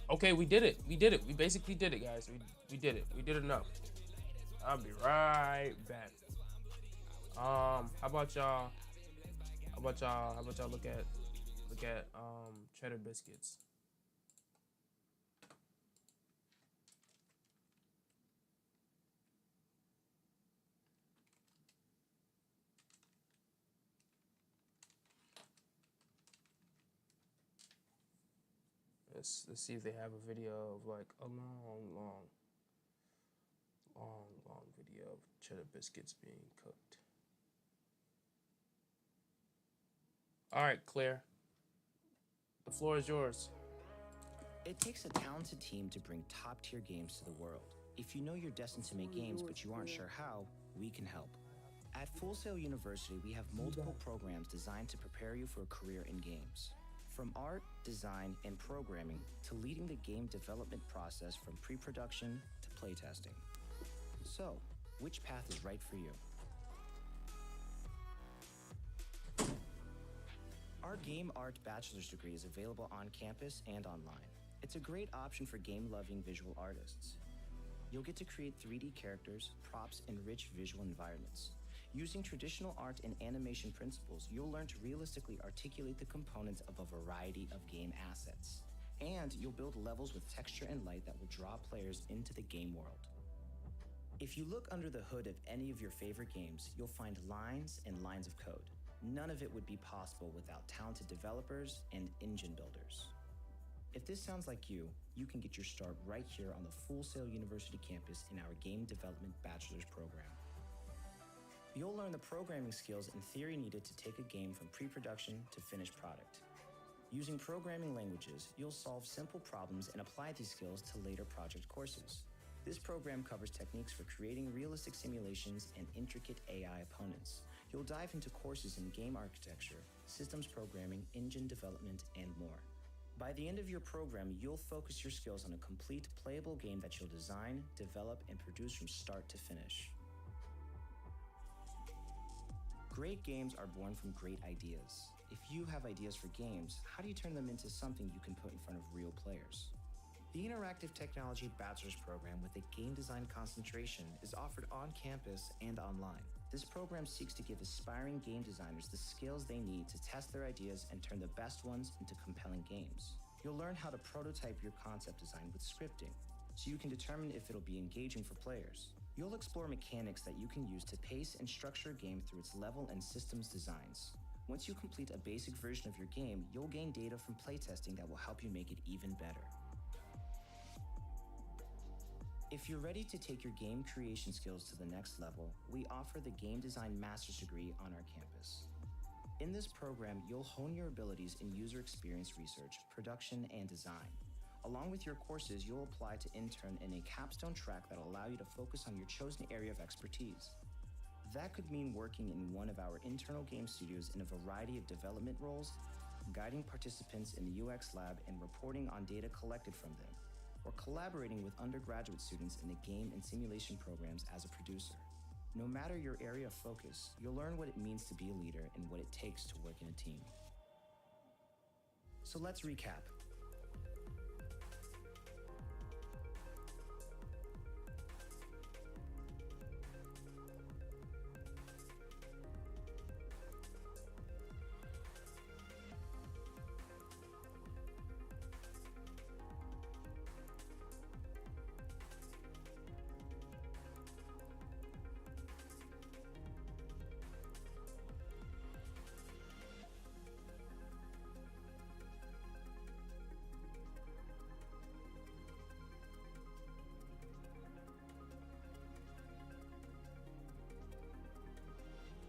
[SPEAKER 1] Okay, we did it. We did it. We basically did it, guys. We did it. We did enough. I'll be right back. How about y'all? How about y'all? How about y'all look at cheddar biscuits? Let's see if they have a video of like a long video of cheddar biscuits being cooked. All right, Claire, the floor is yours.
[SPEAKER 2] It takes a talented team to bring top-tier games to the world. If you know you're destined to make games but you aren't sure how, we can help. At Full Sail University, we have multiple programs designed to prepare you for a career in games. From art, design, and programming to leading the game development process from pre-production to playtesting. So, which path is right for you? Our Game Art Bachelor's degree is available on campus and online. It's a great option for game-loving visual artists. You'll get to create 3D characters, props, and rich visual environments. Using traditional art and animation principles, you'll learn to realistically articulate the components of a variety of game assets. And you'll build levels with texture and light that will draw players into the game world. If you look under the hood of any of your favorite games, you'll find lines and lines of code. None of it would be possible without talented developers and engine builders. If this sounds like you, you can get your start right here on the Full Sail University campus in our Game Development Bachelor's program. You'll learn the programming skills and theory needed to take a game from pre-production to finished product. Using programming languages, you'll solve simple problems and apply these skills to later project courses. This program covers techniques for creating realistic simulations and intricate AI opponents. You'll dive into courses in game architecture, systems programming, engine development, and more. By the end of your program, you'll focus your skills on a complete playable game that you'll design, develop, and produce from start to finish. Great games are born from great ideas. If you have ideas for games, how do you turn them into something you can put in front of real players? The Interactive Technology Bachelor's Program with a game design concentration is offered on campus and online. This program seeks to give aspiring game designers the skills they need to test their ideas and turn the best ones into compelling games. You'll learn how to prototype your concept design with scripting, so you can determine if it'll be engaging for players. You'll explore mechanics that you can use to pace and structure a game through its level and systems designs. Once you complete a basic version of your game, you'll gain data from playtesting that will help you make it even better. If you're ready to take your game creation skills to the next level, we offer the Game Design Master's degree on our campus. In this program, you'll hone your abilities in user experience research, production, and design. Along with your courses, you'll apply to intern in a capstone track that'll allow you to focus on your chosen area of expertise. That could mean working in one of our internal game studios in a variety of development roles, guiding participants in the UX lab and reporting on data collected from them, or collaborating with undergraduate students in the game and simulation programs as a producer. No matter your area of focus, you'll learn what it means to be a leader and what it takes to work in a team. So let's recap.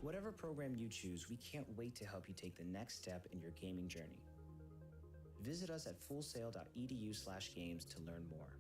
[SPEAKER 2] Whatever program you choose, we can't wait to help you take the next step in your gaming journey. Visit us at fullsail.edu/games to learn more.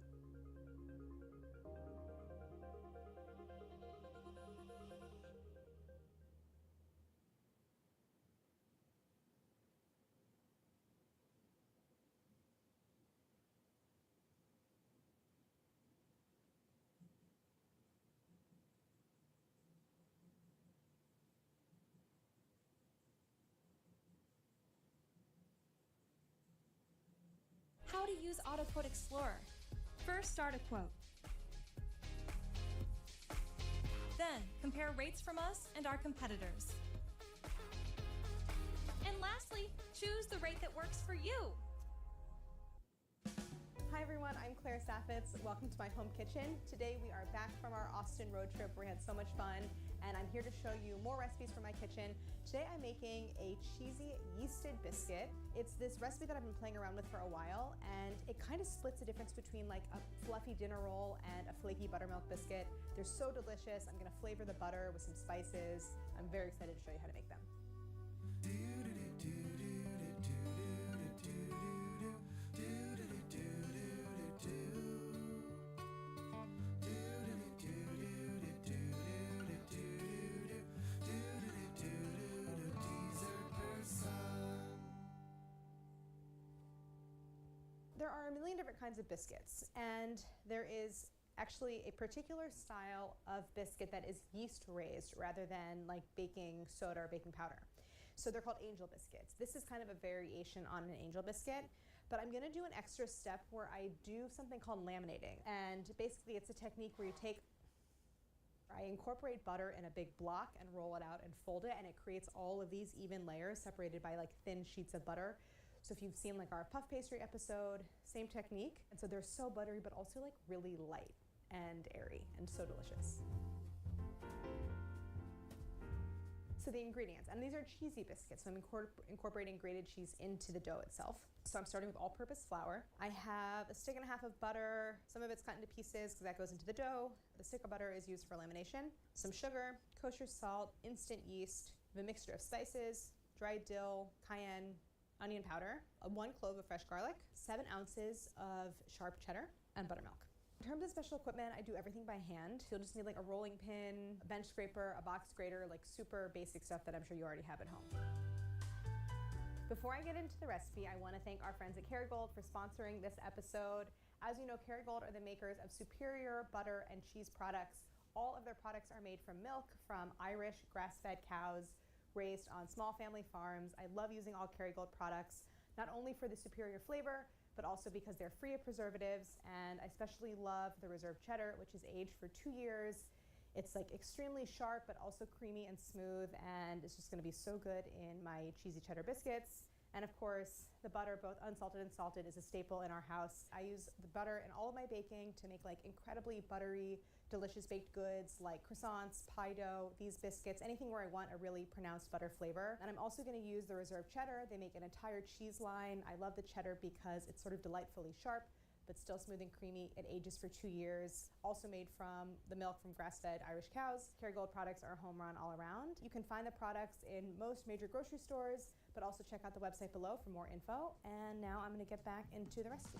[SPEAKER 3] How to use AutoQuote Explorer. First, start a quote. Then, compare rates from us and our competitors. And lastly, choose the rate that works for you.
[SPEAKER 4] Hi everyone, I'm Claire Saffitz. Welcome to my home kitchen. Today we are back from our Austin road trip where we had so much fun, and I'm here to show you more recipes from my kitchen. Today I'm making a cheesy yeasted biscuit. It's this recipe that I've been playing around with for a while, and it kind of splits the difference between like a fluffy dinner roll and a flaky buttermilk biscuit. They're so delicious. I'm gonna flavor the butter with some spices. I'm very excited to show you how to make them. There are a million different kinds of biscuits, and there is actually a particular style of biscuit that is yeast raised rather than like baking soda or baking powder. So they're called angel biscuits. This is kind of a variation on an angel biscuit, but I'm gonna do an extra step where I do something called laminating. And basically it's a technique where I incorporate butter in a big block and roll it out and fold it, and it creates all of these even layers separated by like thin sheets of butter. So if you've seen like our puff pastry episode, same technique. And so they're so buttery, but also like really light and airy and so delicious. So the ingredients, and these are cheesy biscuits. So I'm incorporating grated cheese into the dough itself. So I'm starting with all-purpose flour. I have a stick and a half of butter. Some of it's cut into pieces because that goes into the dough. The stick of butter is used for lamination. Some sugar, kosher salt, instant yeast, a mixture of spices, dried dill, cayenne, onion powder, 1 clove of fresh garlic, 7 ounces of sharp cheddar, and buttermilk. In terms of special equipment, I do everything by hand. You'll just need like a rolling pin, a bench scraper, a box grater, like super basic stuff that I'm sure you already have at home. Before I get into the recipe, I want to thank our friends at Kerrygold for sponsoring this episode. As you know, Kerrygold are the makers of superior butter and cheese products. All of their products are made from milk from Irish grass-fed cows raised on small family farms. I love using all Kerrygold products, not only for the superior flavor, but also because they're free of preservatives. And I especially love the reserve cheddar, which is aged for 2 years. It's like extremely sharp, but also creamy and smooth, and it's just gonna be so good in my cheesy cheddar biscuits. And of course, the butter, both unsalted and salted, is a staple in our house. I use the butter in all of my baking to make like incredibly buttery, delicious baked goods like croissants, pie dough, these biscuits, anything where I want a really pronounced butter flavor. And I'm also gonna use the reserve cheddar. They make an entire cheese line. I love the cheddar because it's sort of delightfully sharp, but still smooth and creamy. It ages for 2 years. Also made from the milk from grass-fed Irish cows. Kerrygold products are a home run all around. You can find the products in most major grocery stores, but also check out the website below for more info. And now I'm gonna get back into the recipe.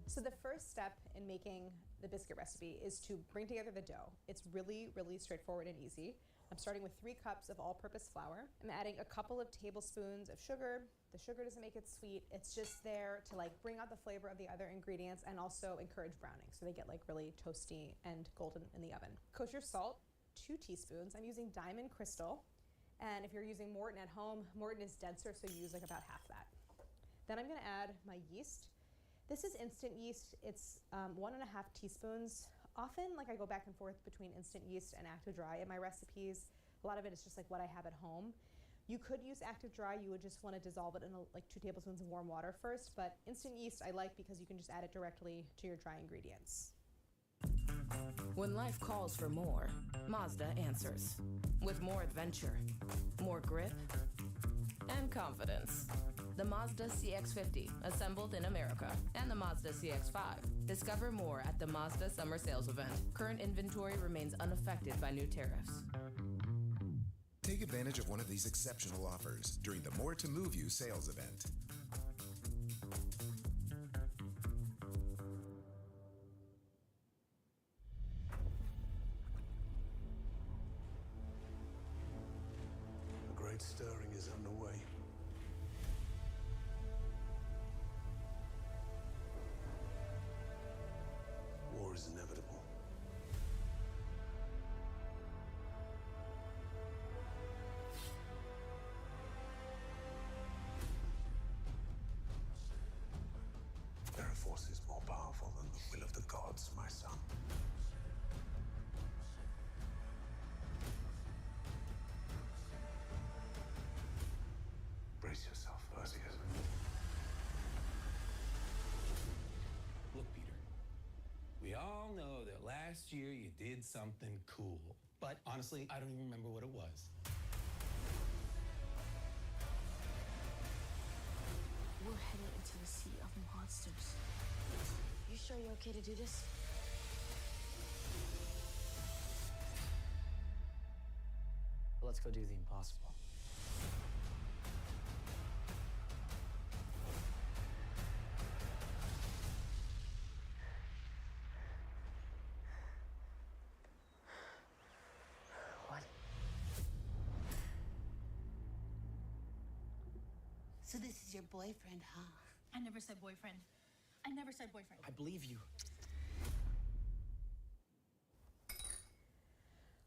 [SPEAKER 4] So the first step in making the biscuit recipe is to bring together the dough. It's really, really straightforward and easy. I'm starting with 3 cups of all-purpose flour. I'm adding a couple of tablespoons of sugar. The sugar doesn't make it sweet. It's just there to like bring out the flavor of the other ingredients and also encourage browning so they get like really toasty and golden in the oven. Kosher salt, 2 teaspoons. I'm using Diamond Crystal. And if you're using Morton at home, Morton is denser, so use like about half that. Then I'm gonna add my yeast. This is instant yeast. It's 1.5 teaspoons. Often, like I go back and forth between instant yeast and active dry in my recipes. A lot of it is just like what I have at home. You could use active dry. You would just want to dissolve it in like 2 tablespoons of warm water first, but instant yeast I like because you can just add it directly to your dry ingredients.
[SPEAKER 5] When life calls for more, Mazda answers. With more adventure, more grip, and confidence. The Mazda CX-50, assembled in America, and the Mazda CX-5. Discover more at the Mazda Summer Sales Event. Current inventory remains unaffected by new tariffs.
[SPEAKER 6] Take it advantage of one of these exceptional offers during the More to Move You sales event.
[SPEAKER 7] A great stirring is underway. War is inevitable. There are forces more powerful than the will of the gods, my son. Brace yourself, Perseus.
[SPEAKER 8] Look, Peter, we all know that last year you did something cool. But honestly, I don't even remember what it was.
[SPEAKER 9] We're headed into the sea of monsters. You sure you're okay to do this?
[SPEAKER 2] Let's go do the impossible. What?
[SPEAKER 9] So this is your boyfriend, huh?
[SPEAKER 3] I never said boyfriend. I never said boyfriend.
[SPEAKER 2] I believe you.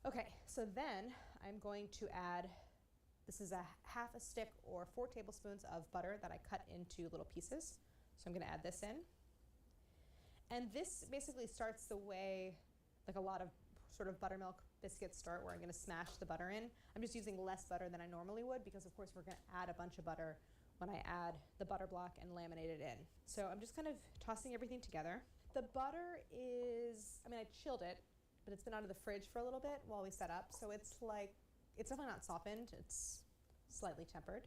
[SPEAKER 4] Okay, so then I'm going to add, this is a half a stick or 4 tablespoons of butter that I cut into little pieces. So I'm gonna add this in. And this basically starts the way like a lot of sort of buttermilk biscuits start, where I'm gonna smash the butter in. I'm just using less butter than I normally would because of course we're gonna add a bunch of butter when I add the butter block and laminate it in. So I'm just kind of tossing everything together. The butter is, I mean, I chilled it, but it's been out of the fridge for a little bit while we set up. So it's like, it's definitely not softened, it's slightly tempered,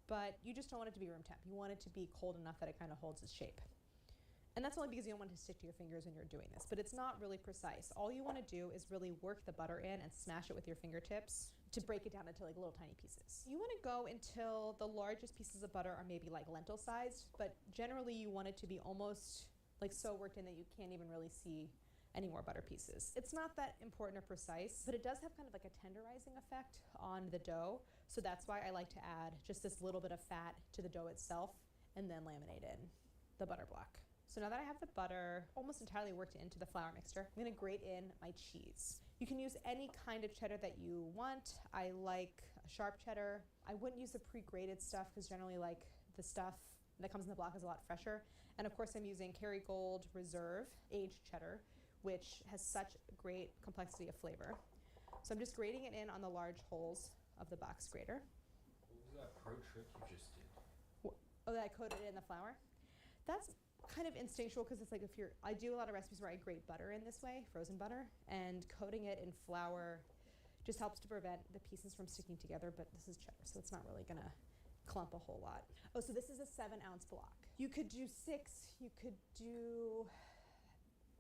[SPEAKER 4] but you just don't want it to be room temp. You want it to be cold enough that it kind of holds its shape. And that's only because you don't want it to stick to your fingers when you're doing this, but it's not really precise. All you want to do is really work the butter in and smash it with your fingertips to break it down into like little tiny pieces. You want to go until the largest pieces of butter are maybe like lentil sized, but generally you want it to be almost like so worked in that you can't even really see any more butter pieces. It's not that important or precise, but it does have kind of like a tenderizing effect on the dough. So that's why I like to add just this little bit of fat to the dough itself and then laminate in the butter block. So now that I have the butter almost entirely worked into the flour mixture, I'm gonna grate in my cheese. You can use any kind of cheddar that you want. I like a sharp cheddar. I wouldn't use the pre-grated stuff because generally like the stuff that comes in the block is a lot fresher. And of course I'm using Kerrygold Reserve aged cheddar, which has such great complexity of flavor. So I'm just grating it in on the large holes of the box grater.
[SPEAKER 10] What was that pro trick you just did?
[SPEAKER 4] Oh, that I coated it in the flour? That's kind of instinctual because it's like I do a lot of recipes where I grate butter in this way, frozen butter, and coating it in flour just helps to prevent the pieces from sticking together, but this is cheddar, so it's not really gonna clump a whole lot. Oh, so this is a 7-ounce block. You could do 6, you could do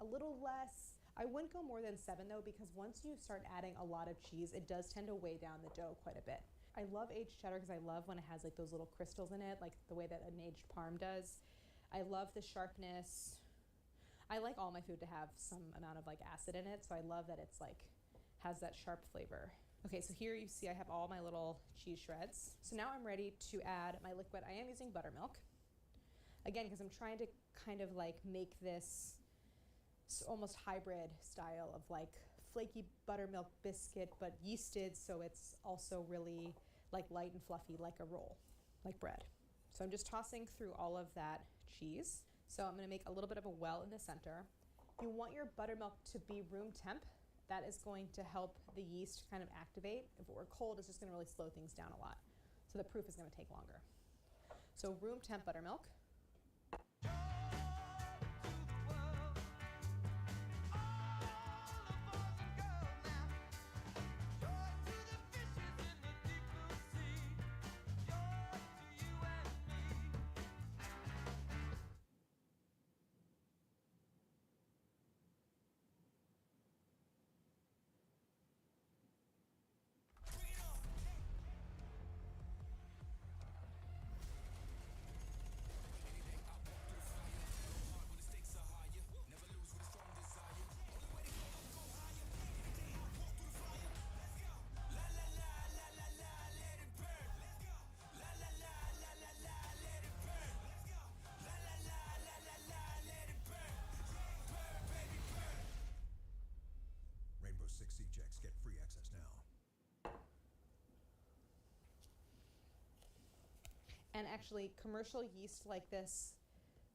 [SPEAKER 4] a little less. I wouldn't go more than 7 though, because once you start adding a lot of cheese, it does tend to weigh down the dough quite a bit. I love aged cheddar because I love when it has like those little crystals in it, like the way that an aged parm does. I love the sharpness. I like all my food to have some amount of like acid in it, so I love that it's like has that sharp flavor. Okay, so here you see I have all my little cheese shreds. So now I'm ready to add my liquid. I am using buttermilk. Again, because I'm trying to kind of like make this almost hybrid style of like flaky buttermilk biscuit, but yeasted, so it's also really like light and fluffy like a roll, like bread. So I'm just tossing through all of that cheese. So I'm gonna make a little bit of a well in the center. You want your buttermilk to be room temp. That is going to help the yeast kind of activate. If it were cold, it's just gonna really slow things down a lot. So the proof is gonna take longer. So room temp buttermilk.
[SPEAKER 11] C checks get free access now.
[SPEAKER 4] And actually, commercial yeast like this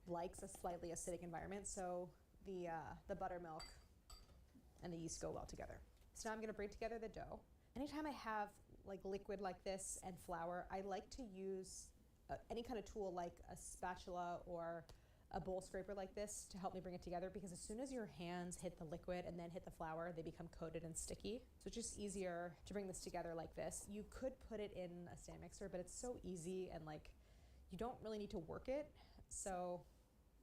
[SPEAKER 4] likes a slightly acidic environment, so the buttermilk and the yeast go well together. So now I'm gonna braid together the dough. Anytime I have like liquid like this and flour, I like to use any kind of tool like a spatula or a bowl scraper like this to help me bring it together, because as soon as your hands hit the liquid and then hit the flour, they become coated and sticky. So it's just easier to bring this together like this. You could put it in a stand mixer, but it's so easy and like you don't really need to work it. So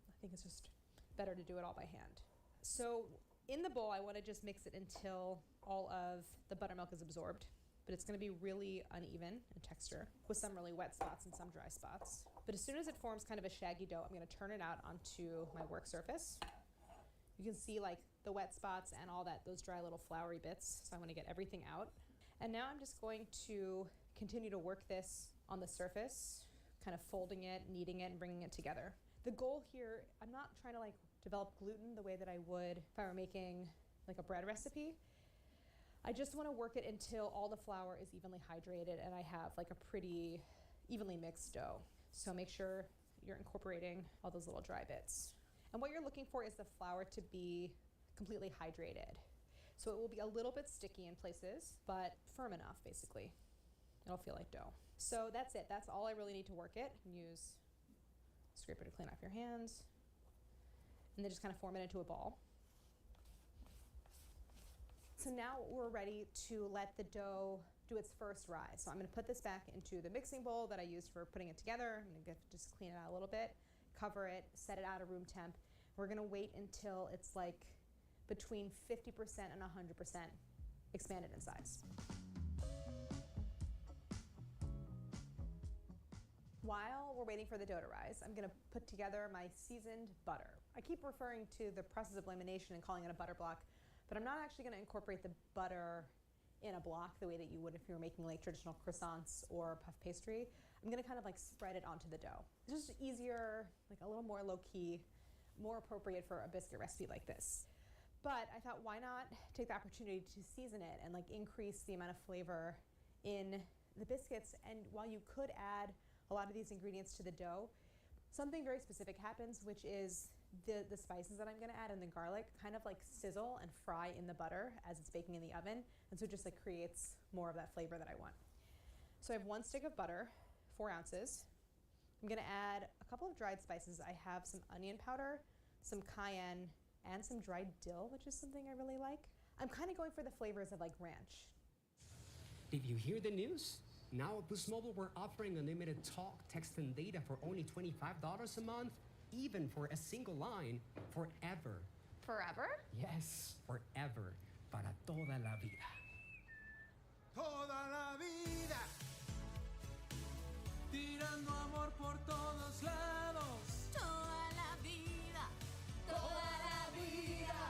[SPEAKER 4] I think it's just better to do it all by hand. So in the bowl, I want to just mix it until all of the buttermilk is absorbed, but it's going to be really uneven in texture with some really wet spots and some dry spots. But as soon as it forms kind of a shaggy dough, I'm going to turn it out onto my work surface. You can see like the wet spots and all that, those dry little floury bits. So I want to get everything out. And now I'm just going to continue to work this on the surface, kind of folding it, kneading it, and bringing it together. The goal here, I'm not trying to like develop gluten the way that I would if I were making like a bread recipe. I just want to work it until all the flour is evenly hydrated and I have like a pretty evenly mixed dough. So make sure you're incorporating all those little dry bits. And what you're looking for is the flour to be completely hydrated. So it will be a little bit sticky in places, but firm enough basically. It'll feel like dough. So that's it. That's all I really need to work it. You can use a scraper to clean off your hands. And then just kind of form it into a ball. So now we're ready to let the dough do its first rise. So I'm going to put this back into the mixing bowl that I used for putting it together. I'm going to just clean it out a little bit, cover it, set it out at room temp. We're going to wait until it's like between 50% and 100% expanded in size. While we're waiting for the dough to rise, I'm going to put together my seasoned butter. I keep referring to the process of lamination and calling it a butter block, but I'm not actually going to incorporate the butter in a block the way that you would if you were making like traditional croissants or puff pastry. I'm going to kind of like spread it onto the dough. It's just easier, like a little more low-key, more appropriate for a biscuit recipe like this. But I thought, why not take the opportunity to season it and like increase the amount of flavor in the biscuits? And while you could add a lot of these ingredients to the dough, something very specific happens, which is the spices that I'm gonna add and the garlic kind of like sizzle and fry in the butter as it's baking in the oven. And so it just like creates more of that flavor that I want. So I have 1 stick of butter, 4 ounces. I'm gonna add a couple of dried spices. I have some onion powder, some cayenne, and some dried dill, which is something I really like. I'm kind of going for the flavors of like ranch.
[SPEAKER 12] Did you hear the news? Now at Boost Mobile, we're offering unlimited talk, text, and data for only $25 a month, even for a single line, forever.
[SPEAKER 13] Forever?
[SPEAKER 12] Yes, forever. Para toda la vida.
[SPEAKER 14] Toda la vida. Tirando amor por todos lados.
[SPEAKER 9] Toda la vida. Toda la vida.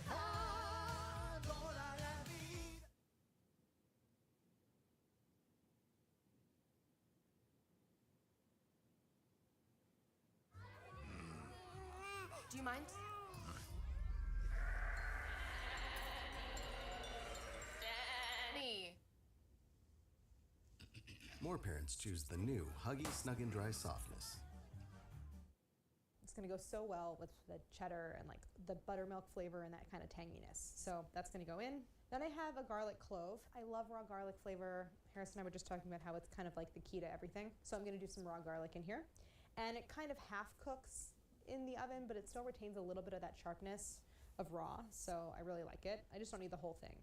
[SPEAKER 14] Ajá, toda la vida.
[SPEAKER 13] Do you mind? Danny.
[SPEAKER 15] More parents choose the new Huggy Snug and Dry Softness.
[SPEAKER 4] It's gonna go so well with the cheddar and like the buttermilk flavor and that kind of tanginess. So that's gonna go in. Then I have a garlic clove. I love raw garlic flavor. Harris and I were just talking about how it's kind of like the key to everything. So I'm gonna do some raw garlic in here. And it kind of half cooks in the oven, but it still retains a little bit of that sharpness of raw. So I really like it. I just don't need the whole thing.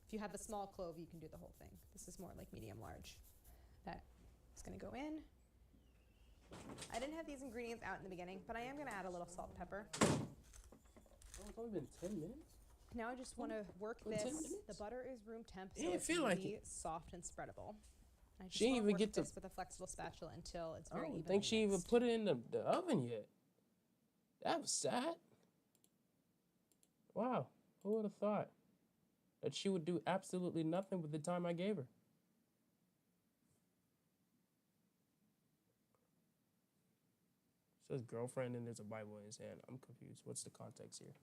[SPEAKER 4] If you have a small clove, you can do the whole thing. This is more like medium large. That is gonna go in. I didn't have these ingredients out in the beginning, but I am gonna add a little salt and pepper.
[SPEAKER 1] Oh, it's only been 10 minutes?
[SPEAKER 4] Now I just wanna work
[SPEAKER 1] Oh, 10
[SPEAKER 4] this.
[SPEAKER 1] minutes?
[SPEAKER 4] The butter is room temp, so
[SPEAKER 1] Yeah, I
[SPEAKER 4] it's
[SPEAKER 1] feel like
[SPEAKER 4] really
[SPEAKER 1] it.
[SPEAKER 4] soft and spreadable. I just
[SPEAKER 1] She didn't
[SPEAKER 4] wanna
[SPEAKER 1] even
[SPEAKER 4] work
[SPEAKER 1] get to-
[SPEAKER 4] this with a flexible spatula until it's
[SPEAKER 1] I
[SPEAKER 4] very
[SPEAKER 1] don't
[SPEAKER 4] evenly
[SPEAKER 1] think she even
[SPEAKER 4] mixed.
[SPEAKER 1] put it in the oven yet. That was sad. Wow, who would have thought that she would do absolutely nothing with the time I gave her? It says girlfriend and there's a Bible in his hand. I'm confused. What's the context here?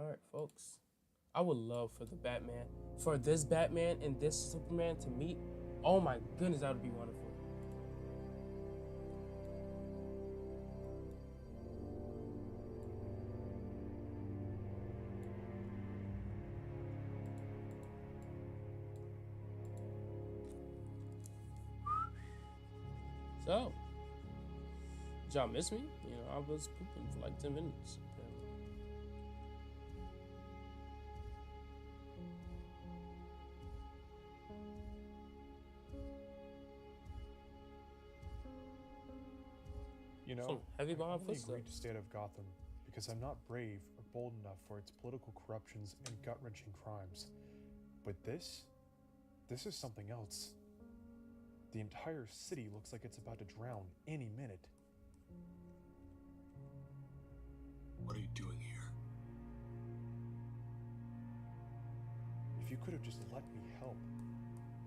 [SPEAKER 1] All right, folks. I would love for this Batman and this Superman to meet. Oh my goodness, that would be wonderful. So, did y'all miss me? You know, I was pooping for like 10 minutes.
[SPEAKER 16] You know,
[SPEAKER 1] Some heavy behind
[SPEAKER 16] I only
[SPEAKER 1] footsteps.
[SPEAKER 16] agreed to stay out of Gotham because I'm not brave or bold enough for its political corruptions and gut-wrenching crimes. But this is something else. The entire city looks like it's about to drown any minute.
[SPEAKER 7] What are you doing here?
[SPEAKER 16] If you could have just let me help,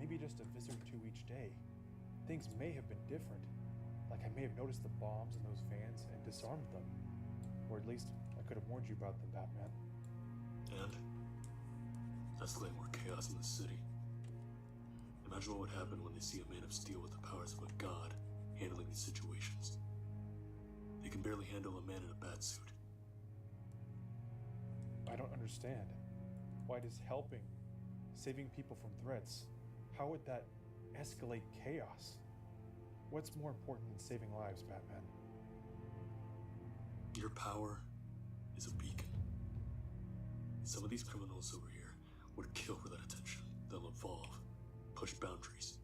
[SPEAKER 16] maybe just a visit or two each day, things may have been different. Like I may have noticed the bombs in those vans and disarmed them. Or at least I could have warned you about them, Batman.
[SPEAKER 7] And escalate more chaos in the city. Imagine what would happen when they see a Man of Steel with the powers of a god handling these situations. They can barely handle a man in a bat suit.
[SPEAKER 16] I don't understand. Why does helping, saving people from threats, how would that escalate chaos? What's more important than saving lives, Batman?
[SPEAKER 7] Your power is a beacon. Some of these criminals over here would kill for that attention. They'll evolve, push boundaries.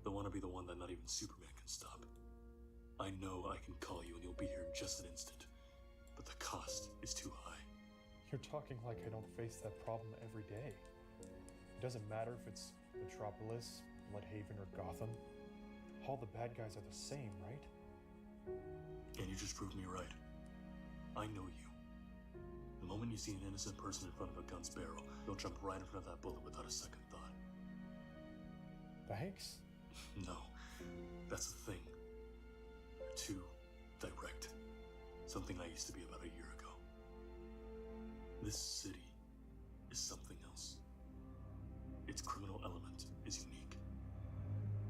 [SPEAKER 7] They'll want to be the one that not even Superman can stop. I know I can call you and you'll be here in just an instant, but the cost is too high.
[SPEAKER 16] You're talking like I don't face that problem every day. It doesn't matter if it's Metropolis, Bloodhaven, or Gotham. All the bad guys are the same, right?
[SPEAKER 7] And you just proved me right. I know you. The moment you see an innocent person in front of a gun's barrel, you'll jump right in front of that bullet without a second thought.
[SPEAKER 16] Thanks?
[SPEAKER 7] No, that's the thing. You're too direct. Something I used to be about a year ago. This city is something else. Its criminal element is unique.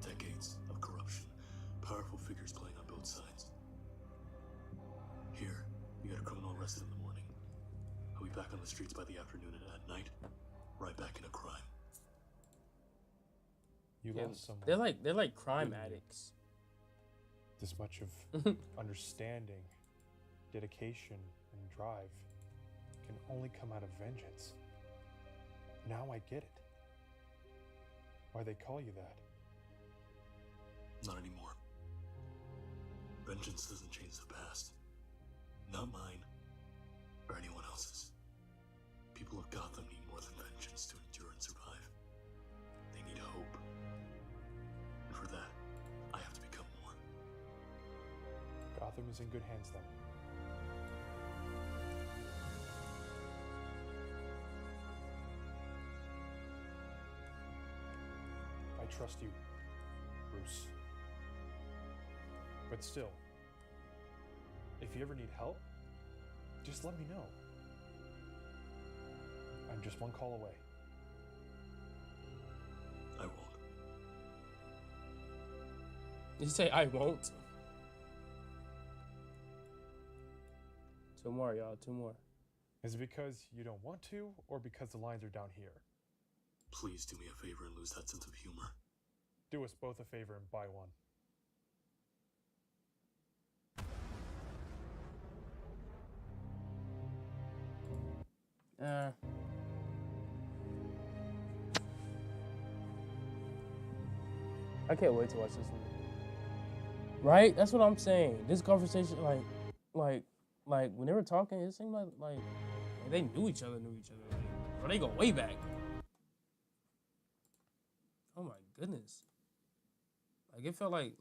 [SPEAKER 7] Decades of corruption, powerful figures playing on both sides. Here, you get a criminal arrested in the morning. He'll be back on the streets by the afternoon, and at night, right back into crime.
[SPEAKER 16] You
[SPEAKER 1] Yeah,
[SPEAKER 16] lost someone.
[SPEAKER 1] they're like crime addicts.
[SPEAKER 16] This much of understanding, dedication, and drive can only come out of vengeance. Now I get it. Why they call you that.
[SPEAKER 7] Not anymore. Vengeance doesn't change the past. Not mine, or anyone else's. People of Gotham need more than vengeance to endure and survive. They need hope. And for that, I have to become more.
[SPEAKER 16] Gotham is in good hands then. I trust you, Bruce. But still, if you ever need help, just let me know. I'm just one call away.
[SPEAKER 7] I won't.
[SPEAKER 1] You say I won't? Two more, y'all. Two more.
[SPEAKER 16] Is it because you don't want to, or because the lines are down here?
[SPEAKER 7] Please do me a favor and lose that sense of humor.
[SPEAKER 16] Do us both a favor and buy one.
[SPEAKER 1] I can't wait to watch this one. Right? That's what I'm saying. This conversation, like when they were talking, it seemed like they knew each other. Or they go way back. Oh my goodness. Like it felt like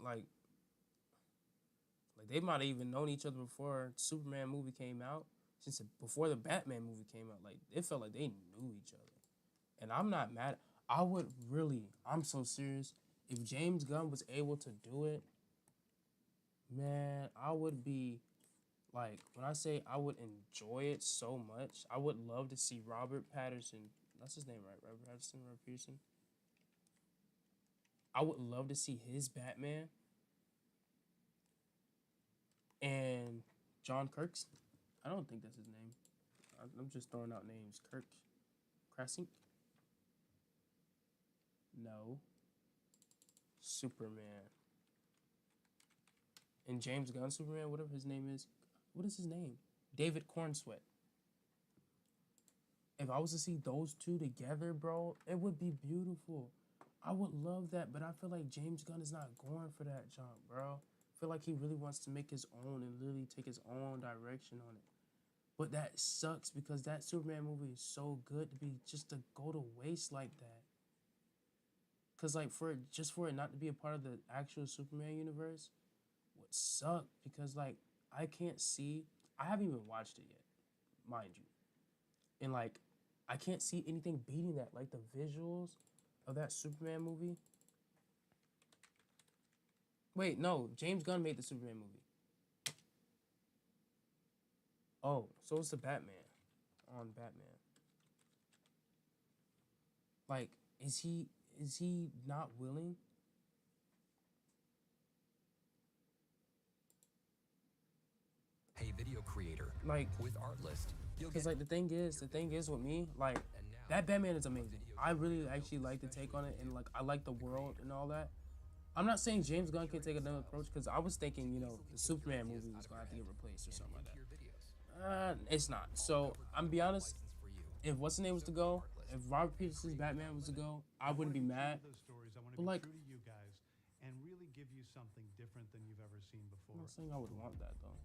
[SPEAKER 1] they might have even known each other before the Superman movie came out. Before the Batman movie came out. Like it felt like they knew each other. And I'm not mad. I'm so serious. If James Gunn was able to do it, man, I would be Like, when I say I would enjoy it so much, I would love to see Robert Patterson. That's his name, right? Robert Patterson, Robert Peterson. I would love to see his Batman and John Kirk's. I don't think that's his name. I'm just throwing out names. Kirk Krasink? No. Superman. And James Gunn Superman, whatever his name is. What is his name? David Cornsweet. If I was to see those two together, bro, it would be beautiful. I would love that, but I feel like James Gunn is not going for that jump, bro. I feel like he really wants to make his own and literally take his own direction on it. But that sucks because that Superman movie is so good to be just to go to waste like that. Cause like for it not to be a part of the actual Superman universe would suck because like I can't see. I haven't even watched it yet, mind you, and like I can't see anything beating that. Like the visuals of that Superman movie. Wait, no, James Gunn made the Superman movie. Oh, so it's the Batman on Batman. Like, is he not willing?
[SPEAKER 17] Hey, video creator.
[SPEAKER 1] Like,
[SPEAKER 17] with Artlist,
[SPEAKER 1] because like the thing is with me, like that Batman is amazing. I really actually like the take on it, and like I like the world and all that. I'm not saying James Gunn can take another approach because I was thinking, you know, the Superman movie was gonna have to get replaced or something like that. It's not. So I'm be honest. If what's the name was to go, if Robert Pattinson's Batman was to go, I wouldn't be mad. But like,
[SPEAKER 18] True to you guys and really give you something different than you've ever seen before.
[SPEAKER 1] I'm not saying I would want that though.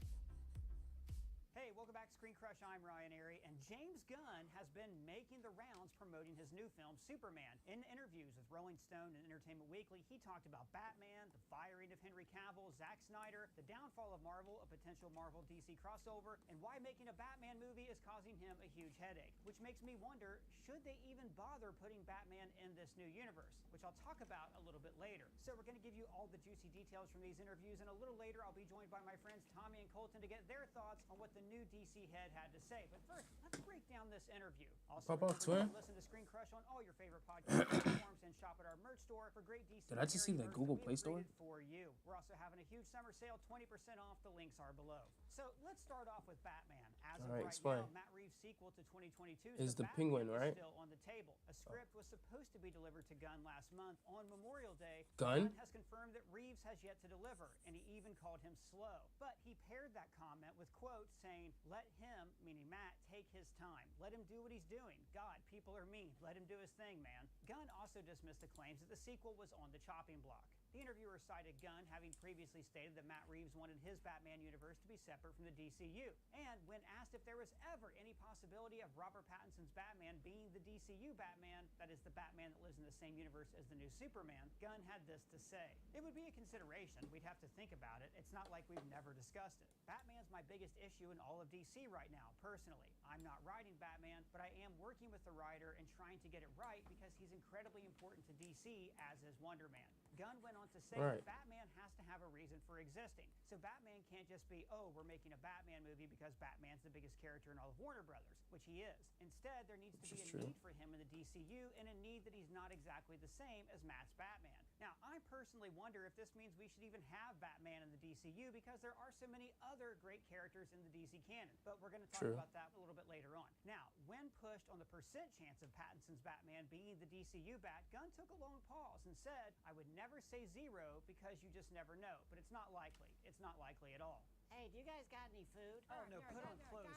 [SPEAKER 19] Hey, welcome back to Screen Crush. I'm Ryan Airy, and James Gunn has been making the rounds promoting his new film, Superman. In interviews with Rolling Stone and Entertainment Weekly, he talked about Batman, the firing of Henry Cavill, Zack Snyder, the downfall of Marvel, a potential Marvel-DC crossover, and why making a Batman movie is causing him a huge headache. Which makes me wonder, should they even bother putting Batman in this new universe? Which I'll talk about a little bit later. So we're going to give you all the juicy details from these interviews, and a little later I'll be joined by my friends Tommy and Colton to get their thoughts on what the new DC head had to say. But first, let's break down this interview. Also, listen to Screen Crush on all your favorite podcast platforms and shop at our merch store for great DC.
[SPEAKER 1] Did I just see the Google Play Store?
[SPEAKER 19] For you. We're also having a huge summer sale, 20% off. The links are below. So let's start off with Batman. As of right now, Matt Reeves' sequel to 2022
[SPEAKER 1] is the Penguin, right?
[SPEAKER 19] Still on the table. A script was supposed to be delivered to Gunn last month on Memorial Day.
[SPEAKER 1] Gunn
[SPEAKER 19] has confirmed that Reeves has yet to deliver, and he even called him slow. But he paired that comment with quotes saying, "Let him," meaning Matt, "take his time. Let him do what he's doing. God, people are mean. Let him do his thing, man." Gunn also dismissed the claims that the sequel was on the chopping block. The interviewer cited Gunn having previously stated that Matt Reeves wanted his Batman universe to be separate from the DCU. And when asked if there was ever any possibility of Robert Pattinson's Batman being the DCU Batman, that is the Batman that lives in the same universe as the new Superman, Gunn had this to say. "It would be a consideration. We'd have to think about it. It's not like we've never discussed it. Batman's my biggest issue in all of DC right now, personally. I'm not writing Batman, but I am working with the writer and trying to get it right because he's incredibly important to DC, as is Wonder Man." Gunn went on to say that Batman has to have a reason for existing. So Batman can't just be, "Oh, we're making a Batman movie because Batman's the biggest character in all of Warner Brothers," which he is. Instead, there needs to be a need for him in the DCU and a need that he's not exactly the same as Matt's Batman. Now, I personally wonder if this means we should even have Batman in the DCU because there are so many other great characters in the DC canon. But we're going to talk about that a little bit later on. Now, when pushed on the percent chance of Pattinson's Batman being the DCU Bat, Gunn took a long pause and said, "I would never say zero because you just never know, but it's not likely. It's not likely at all."
[SPEAKER 20] Hey, do you guys got any food?
[SPEAKER 19] Oh, no, put on clothes.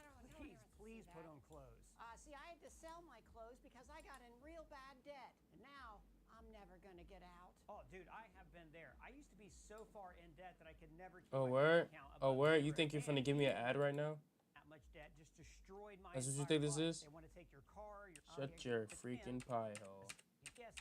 [SPEAKER 19] Please put on clothes.
[SPEAKER 20] See, I had to sell my clothes because I got in real bad debt. And now I'm never going to get out.
[SPEAKER 19] Oh, dude, I have been there. I used to be so far in debt that I could never keep
[SPEAKER 1] Oh,
[SPEAKER 19] my
[SPEAKER 1] word?
[SPEAKER 19] account above
[SPEAKER 1] Oh, word?
[SPEAKER 19] zero.
[SPEAKER 1] You think you're finna give me an ad right now?
[SPEAKER 19] That much debt just destroyed my
[SPEAKER 1] That's what you think this is?
[SPEAKER 19] They want to take your car, your
[SPEAKER 1] Shut your freaking pie hole.
[SPEAKER 19] Yes.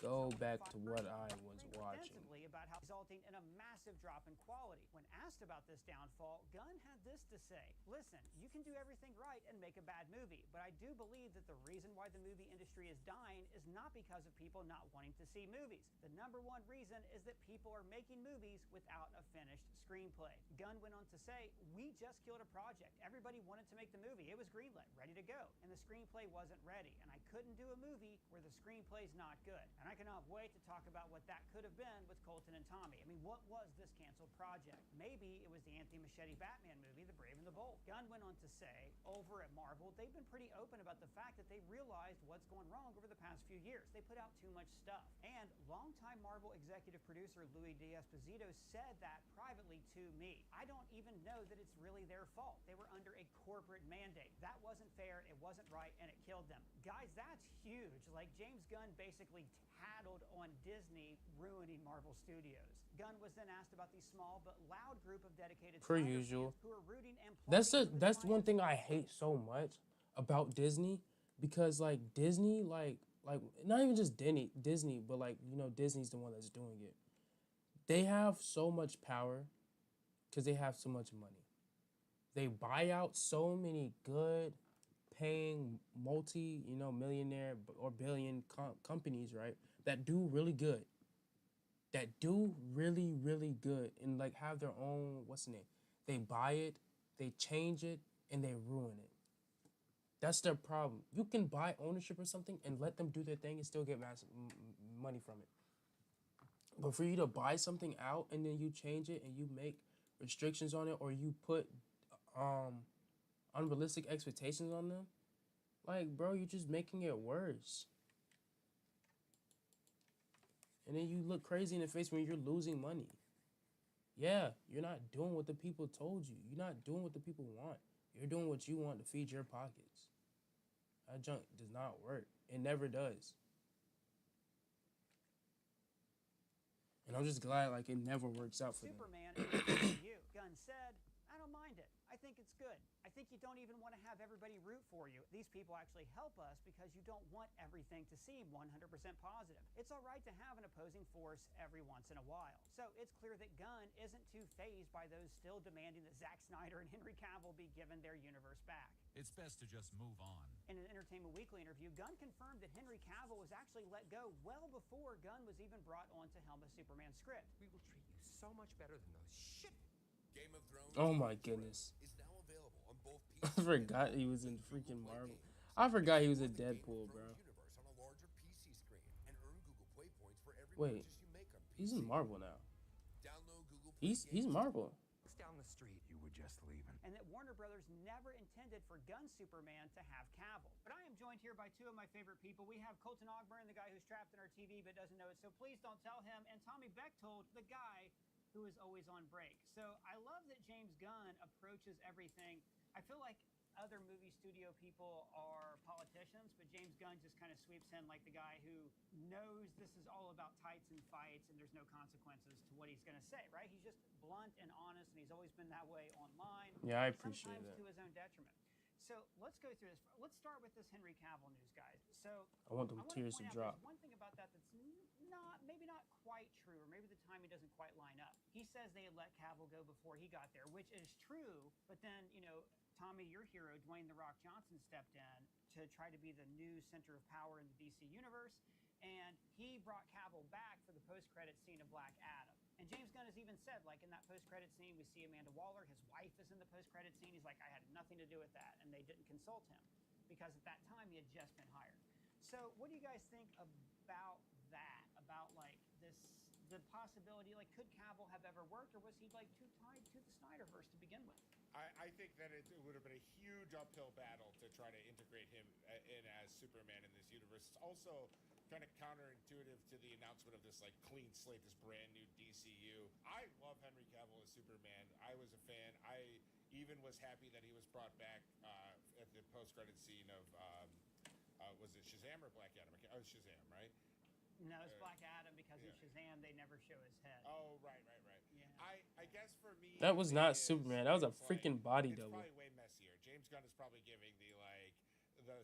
[SPEAKER 1] go back to what I was watching.
[SPEAKER 19] Extensively about how resulting in a massive drop in quality. When asked about this downfall, Gunn had this to say: "Listen, you can do everything right and make a bad movie, but I do believe that the reason why the movie industry is dying is not because of people not wanting to see movies. The number one reason is that people are making movies without a finished screenplay." Gunn went on to say, "We just killed a project. Everybody wanted to make the movie. It was greenlit, ready to go, and the screenplay wasn't ready. And I couldn't do a movie where the screenplay's not good." And I cannot wait to talk about what that could have been with Colton and Tommy. I mean, what was this canceled project? Maybe it was the Anthony Muschietti Batman movie, The Brave and the Bold. Gunn went on to say, over at Marvel, they've been pretty open about the fact that they realized what's going wrong over the past few years. They put out too much stuff. And longtime Marvel executive producer Louis D'Esposito said that privately to me. "I don't even know that it's really their fault. They were under a corporate mandate. That wasn't fair, it wasn't right, and it killed them." Guys, that's huge. Like, James Gunn basically tattled on Disney ruining Marvel Studios. Gunn was then asked about the small but loud group of dedicated
[SPEAKER 1] Per
[SPEAKER 19] Snyder
[SPEAKER 1] usual.
[SPEAKER 19] fans who are rooting and
[SPEAKER 1] That's
[SPEAKER 19] plotting
[SPEAKER 1] that's one thing I hate so much about Disney, because like Disney, like not even just Disney, but like, you know, Disney's the one that's doing it. They have so much power because they have so much money. They buy out so many good paying millionaire or billion companies, right? That do really good. That do really, really good and like have their own, what's the name? They buy it, they change it, and they ruin it. That's their problem. You can buy ownership or something and let them do their thing and still get massive money from it. But for you to buy something out and then you change it and you make restrictions on it, or you put unrealistic expectations on them, like, bro, you're just making it worse. And then you look crazy in the face when you're losing money. Yeah, you're not doing what the people told you. You're not doing what the people want. You're doing what you want to feed your pockets. That junk does not work. It never does. And I'm just glad like it never works out for them.
[SPEAKER 19] Superman is you. Gunn said, "I don't mind it. I think it's good. I think you don't even want to have everybody root for you. These people actually help us because you don't want everything to seem 100% positive. It's all right to have an opposing force every once in a while." So it's clear that Gunn isn't too fazed by those still demanding that Zack Snyder and Henry Cavill be given their universe back.
[SPEAKER 17] It's best to just move on.
[SPEAKER 19] In an Entertainment Weekly interview, Gunn confirmed that Henry Cavill was actually let go well before Gunn was even brought on to helm a Superman script.
[SPEAKER 17] We will treat you so much better than those shit.
[SPEAKER 6] Game of Thrones.
[SPEAKER 1] Oh my goodness.
[SPEAKER 6] Is now available on both
[SPEAKER 1] I forgot he was in freaking Marvel. I forgot he was in Deadpool, bro.
[SPEAKER 6] universe on a larger PC screen and earn Google Play points for every
[SPEAKER 1] Wait,
[SPEAKER 6] purchase you make on PC.
[SPEAKER 1] he's in Marvel now.
[SPEAKER 6] Download Google Play
[SPEAKER 1] He's Marvel.
[SPEAKER 17] Down the street, you were just leaving.
[SPEAKER 19] And that Warner Brothers never intended for Gunn's Superman to have Cavill. But I am joined here by two of my favorite people. We have Colton Ogburn, the guy who's trapped in our TV but doesn't know it, so please don't tell him, and Tommy Bechtold, the guy who is always on break. So I love that James Gunn approaches everything. I feel like other movie studio people are politicians, but James Gunn just kind of sweeps in like the guy who knows this is all about tights and fights and there's no consequences to what he's going to say, right? He's just blunt and honest, and he's always been that way online.
[SPEAKER 1] Yeah, I appreciate
[SPEAKER 19] sometimes
[SPEAKER 1] that.
[SPEAKER 19] to his own detriment. So let's go through this. Let's start with this Henry Cavill news, guys. So
[SPEAKER 1] I want them
[SPEAKER 19] wanna
[SPEAKER 1] tears to
[SPEAKER 19] point out
[SPEAKER 1] drop.
[SPEAKER 19] there's one thing about that that's maybe not quite true, or maybe the timing doesn't quite line up. He says they had let Cavill go before he got there, which is true. But then, Tommy, your hero, Dwayne "The Rock" Johnson, stepped in to try to be the new center of power in the DC universe, and he brought Cavill back for the post-credit scene of Black Adam. And James Gunn has even said, like, in that post-credit scene, we see Amanda Waller, his wife is in the post-credit scene. He's like, I had nothing to do with that, and they didn't consult him because at that time he had just been hired. So what do you guys think about that? About like the possibility, like, could Cavill have ever worked, or was he like too tied to the Snyderverse to begin with?
[SPEAKER 21] I think that it would have been a huge uphill battle to try to integrate him in as Superman in this universe. It's also kind of counterintuitive to the announcement of this like clean slate, this brand new DCU. I love Henry Cavill as Superman. I was a fan. I even was happy that he was brought back at the post-credit scene of was it Shazam or Black Adam? Oh, Shazam, right?
[SPEAKER 19] No, it's Black Adam because in Shazam they never show his head.
[SPEAKER 21] Oh, right.
[SPEAKER 19] Yeah.
[SPEAKER 21] I guess for me,
[SPEAKER 1] That was not Superman. That was a freaking body
[SPEAKER 21] it's
[SPEAKER 1] double.
[SPEAKER 21] probably way messier. James Gunn is probably giving the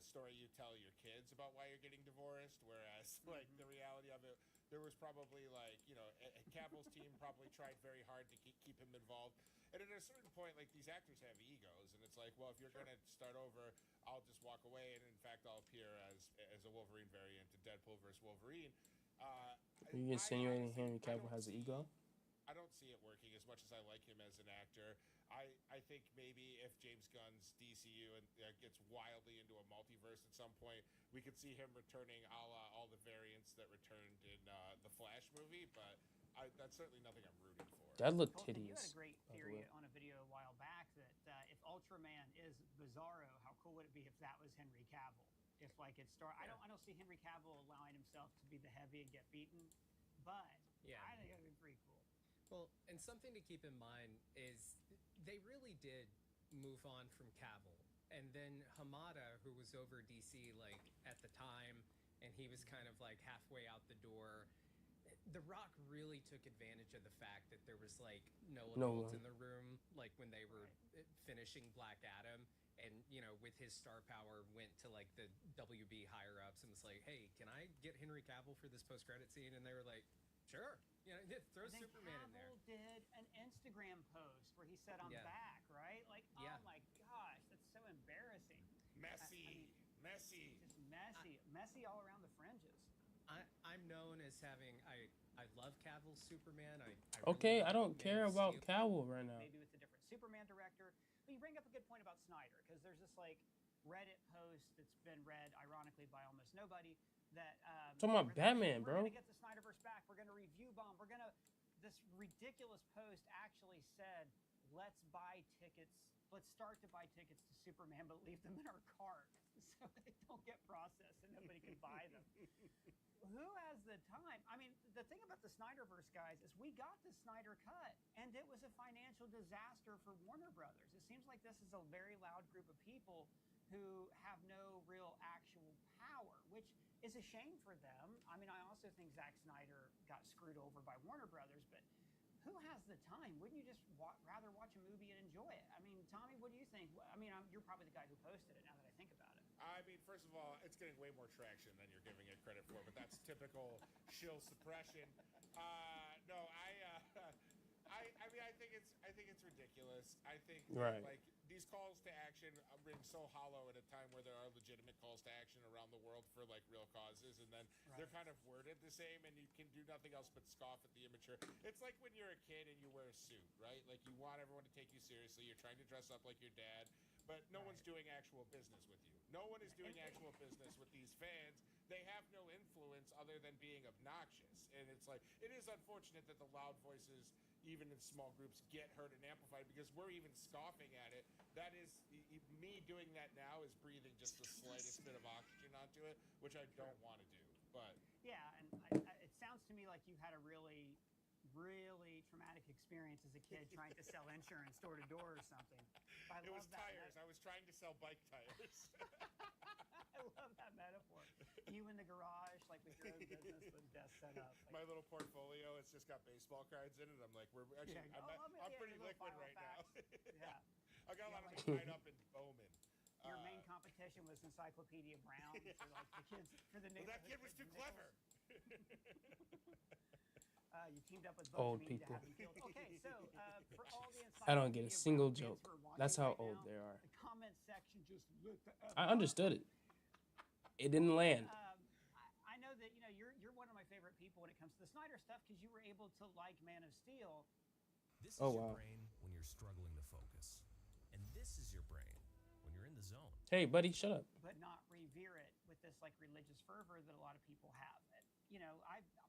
[SPEAKER 21] story you tell your kids about why you're getting divorced, whereas like the reality of it, there was probably like, you know, Cavill's team probably tried very hard to keep him involved. And at a certain point, like these actors have egos, and it's like, well, if you're gonna start over, I'll just walk away, and in fact, I'll appear as a Wolverine variant to Deadpool versus Wolverine.
[SPEAKER 1] Are you insinuating Henry Cavill has an ego?
[SPEAKER 21] I don't see it working as much as I like him as an actor. I think maybe if James Gunn's DCU and gets wildly into a multiverse at some point, we could see him returning a la all the variants that returned in the Flash movie, but that's certainly nothing I'm rooting for.
[SPEAKER 1] That looked
[SPEAKER 19] Colton,
[SPEAKER 1] hideous.
[SPEAKER 19] You had a great theory on a video a while back that if Ultraman is Bizarro, how cool would it be if that was Henry Cavill? If like it started, I don't see Henry Cavill allowing himself to be the heavy and get beaten, but I think it would be pretty cool.
[SPEAKER 5] Well, and something to keep in mind is they really did move on from Cavill, and then Hamada, who was over DC like at the time, and he was kind of like halfway out the door. The Rock really took advantage of the fact that there was like no adults in the room, like when they were finishing Black Adam, and you know, with his star power, went to like the WB higher ups and was like, "Hey, can I get Henry Cavill for this post-credit scene?" And they were like, "Sure." You know, throw Superman in there.
[SPEAKER 19] Cavill did an Instagram post where he said, "I'm back," right? Like, oh my gosh, that's so embarrassing.
[SPEAKER 21] Messy.
[SPEAKER 19] Just messy all around the fringes.
[SPEAKER 5] I'm known as having I love Cavill's Superman. I
[SPEAKER 1] Okay, I don't care about Cavill right now.
[SPEAKER 19] Maybe with a different Superman director. But you bring up a good point about Snyder, because there's this like Reddit post that's been read ironically by almost nobody that
[SPEAKER 1] talking about Batman, bro.
[SPEAKER 19] We're gonna get the Snyderverse back. We're gonna review bomb. This ridiculous post actually said, let's buy tickets. Let's start to buy tickets to Superman, but leave them in our cart so they don't get processed and nobody can buy them. Who has the time? I mean, the thing about the Snyderverse, guys, is we got the Snyder Cut, and it was a financial disaster for Warner Brothers. It seems like this is a very loud group of people who have no real actual power, which is a shame for them. I mean, I also think Zack Snyder got screwed over by Warner Brothers, but who has the time? Wouldn't you just rather watch a movie and enjoy it? I mean, Tommy, what do you think? I mean, you're probably the guy who posted it, now that I think about it.
[SPEAKER 21] I mean, first of all, it's getting way more traction than you're giving it credit for, but that's typical shill suppression. No, I mean, I think it's ridiculous. I think like these calls to action ring so hollow at a time where there are legitimate calls to action around the world for like real causes, and then they're kind of worded the same, and you can do nothing else but scoff at the immature. It's like when you're a kid and you wear a suit, right? Like you want everyone to take you seriously. You're trying to dress up like your dad, but no one's doing actual business with you. No one is doing actual business with these fans. They have no influence other than being obnoxious, and it's like it is unfortunate that the loud voices, even in small groups, get heard and amplified because we're even scoffing at it. That is, me doing that now is breathing just the slightest bit of oxygen onto it, which I don't want to do. But
[SPEAKER 19] yeah, and it sounds to me like you had a really traumatic experience as a kid trying to sell insurance door to door or something.
[SPEAKER 21] It was tires. I was trying to sell bike tires.
[SPEAKER 19] I love that metaphor. You in the garage, like with your own business with desk set up.
[SPEAKER 21] Like, my little portfolio, it's just got baseball cards in it. I'm like, we're actually, I'm pretty liquid right now.
[SPEAKER 19] Yeah.
[SPEAKER 21] I got a lot of them tied up in Bowman.
[SPEAKER 19] Your main competition was Encyclopedia Brown for like the kids for the neighborhood.
[SPEAKER 21] Well, that kid was too clever.
[SPEAKER 19] You teamed up with
[SPEAKER 1] Old
[SPEAKER 19] Bookmania
[SPEAKER 1] people.
[SPEAKER 19] to have them killed. Okay, so for all the
[SPEAKER 1] I don't get a
[SPEAKER 19] Encyclopedia
[SPEAKER 1] single
[SPEAKER 19] Brown
[SPEAKER 1] joke.
[SPEAKER 19] fans who are watching
[SPEAKER 1] That's how
[SPEAKER 19] right
[SPEAKER 1] old
[SPEAKER 19] now,
[SPEAKER 1] they are.
[SPEAKER 19] The comment section just lit the F
[SPEAKER 1] I
[SPEAKER 19] up.
[SPEAKER 1] understood it. It didn't land.
[SPEAKER 19] I know that you're one of my favorite people when it comes to the Snyder stuff because you were able to like Man of Steel.
[SPEAKER 22] This is your brain when you're struggling to focus, and this is your brain when you're in the zone.
[SPEAKER 1] Hey, buddy, shut up.
[SPEAKER 19] But not revere it with this like religious fervor that a lot of people have. You know,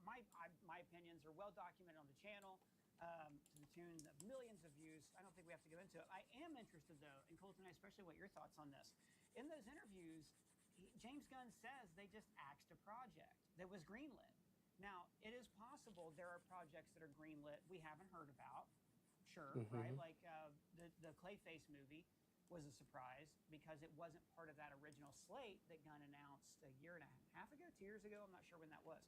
[SPEAKER 19] my opinions are well documented on the channel to the tune of millions of views. I don't think we have to go into it. I am interested though, and Colton, especially what your thoughts on this. In those interviews, James Gunn says they just axed a project that was greenlit. Now, it is possible there are projects that are greenlit we haven't heard about. Sure, right? Like the Clayface movie was a surprise because it wasn't part of that original slate that Gunn announced a year and a half ago, 2 years ago. I'm not sure when that was.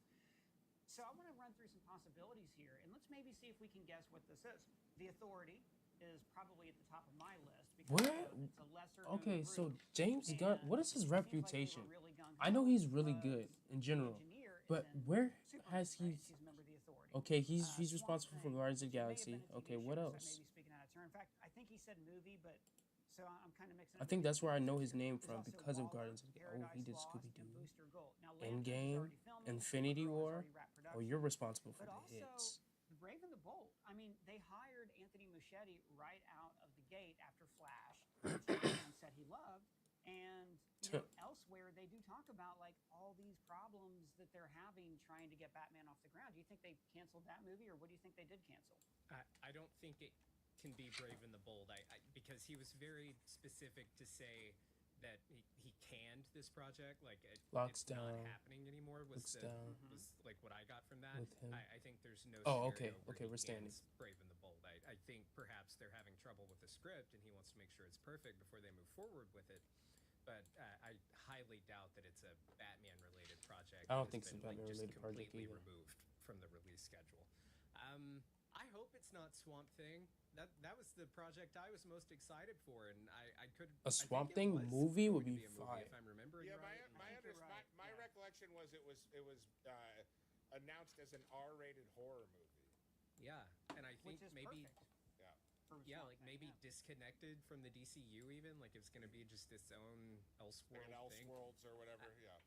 [SPEAKER 19] So I want to run through some possibilities here, and let's maybe see if we can guess what this is. The Authority, is probably at the top of my list because
[SPEAKER 1] Where?
[SPEAKER 19] it's a lesser known
[SPEAKER 1] Okay,
[SPEAKER 19] group,
[SPEAKER 1] so James Gunn, what is his
[SPEAKER 19] it seems like they were
[SPEAKER 1] reputation?
[SPEAKER 19] really gung-ho
[SPEAKER 1] I know he's really good
[SPEAKER 19] because
[SPEAKER 1] in general,
[SPEAKER 19] engineer
[SPEAKER 1] but
[SPEAKER 19] is in
[SPEAKER 1] where
[SPEAKER 19] Superman,
[SPEAKER 1] has he?
[SPEAKER 19] right? He's a member of the Authority.
[SPEAKER 1] Okay, he's
[SPEAKER 19] Swamp
[SPEAKER 1] responsible for
[SPEAKER 19] Thing,
[SPEAKER 1] Guardians of the
[SPEAKER 19] which may have
[SPEAKER 1] Galaxy.
[SPEAKER 19] been a TV
[SPEAKER 1] Okay,
[SPEAKER 19] show,
[SPEAKER 1] what
[SPEAKER 19] so I
[SPEAKER 1] else?
[SPEAKER 19] may be speaking out of turn. In fact, I think he said movie, but so I'm kind of mixing.
[SPEAKER 1] I
[SPEAKER 19] up
[SPEAKER 1] think
[SPEAKER 19] the
[SPEAKER 1] that's where I know his
[SPEAKER 19] picture.
[SPEAKER 1] name
[SPEAKER 19] There's
[SPEAKER 1] from
[SPEAKER 19] also
[SPEAKER 1] because of
[SPEAKER 19] Waller,
[SPEAKER 1] Guardians of the Galaxy. Oh, he
[SPEAKER 19] Paradise
[SPEAKER 1] did
[SPEAKER 19] Lost,
[SPEAKER 1] Scooby
[SPEAKER 19] and
[SPEAKER 1] Doo,
[SPEAKER 19] Booster Gold. Now, Lanterns is
[SPEAKER 1] Endgame,
[SPEAKER 19] already filming,
[SPEAKER 1] Infinity
[SPEAKER 19] Supergirl has
[SPEAKER 1] War.
[SPEAKER 19] already wrapped
[SPEAKER 1] Oh,
[SPEAKER 19] production.
[SPEAKER 1] you're responsible for
[SPEAKER 19] But
[SPEAKER 1] the
[SPEAKER 19] also,
[SPEAKER 1] hits.
[SPEAKER 19] The Brave and the Bold. I mean, they hired Anthony Muschietti right out of the gate after Flash, which everyone said he loved. And elsewhere, they do talk about like all these problems that they're having trying to get Batman off the ground. Do you think they canceled that movie, or what do you think they did cancel?
[SPEAKER 5] I don't think it can be Brave and the Bold. Because he was very specific to say that he canned this project. Like
[SPEAKER 1] Locks
[SPEAKER 5] it's not
[SPEAKER 1] down.
[SPEAKER 5] happening anymore. Was like what I got from that.
[SPEAKER 1] With him.
[SPEAKER 5] I think there's no.
[SPEAKER 1] Oh, okay,
[SPEAKER 5] scenario where
[SPEAKER 1] okay,
[SPEAKER 5] he
[SPEAKER 1] we're standing.
[SPEAKER 5] cans Brave and the Bold. I think perhaps they're having trouble with the script, and he wants to make sure it's perfect before they move forward with it. But I highly doubt that it's a Batman-related project.
[SPEAKER 1] I don't
[SPEAKER 5] It's
[SPEAKER 1] think it's a
[SPEAKER 5] been, like,
[SPEAKER 1] Batman-related
[SPEAKER 5] just
[SPEAKER 1] project
[SPEAKER 5] completely
[SPEAKER 1] either.
[SPEAKER 5] removed from the release schedule. I hope it's not Swamp Thing. That was the project I was most excited for, and I could.
[SPEAKER 1] A Swamp Thing movie would be
[SPEAKER 5] a movie,
[SPEAKER 1] fire.
[SPEAKER 5] if I'm remembering
[SPEAKER 21] Yeah,
[SPEAKER 5] right.
[SPEAKER 21] my recollection was it was announced as an R-rated horror movie.
[SPEAKER 5] Yeah, and I think
[SPEAKER 19] Which is
[SPEAKER 5] maybe.
[SPEAKER 19] perfect.
[SPEAKER 5] Yeah, like maybe disconnected from the DCU even, like it's going to be just its own Elseworld
[SPEAKER 21] Like an
[SPEAKER 5] thing.
[SPEAKER 21] Elseworlds or whatever, yeah.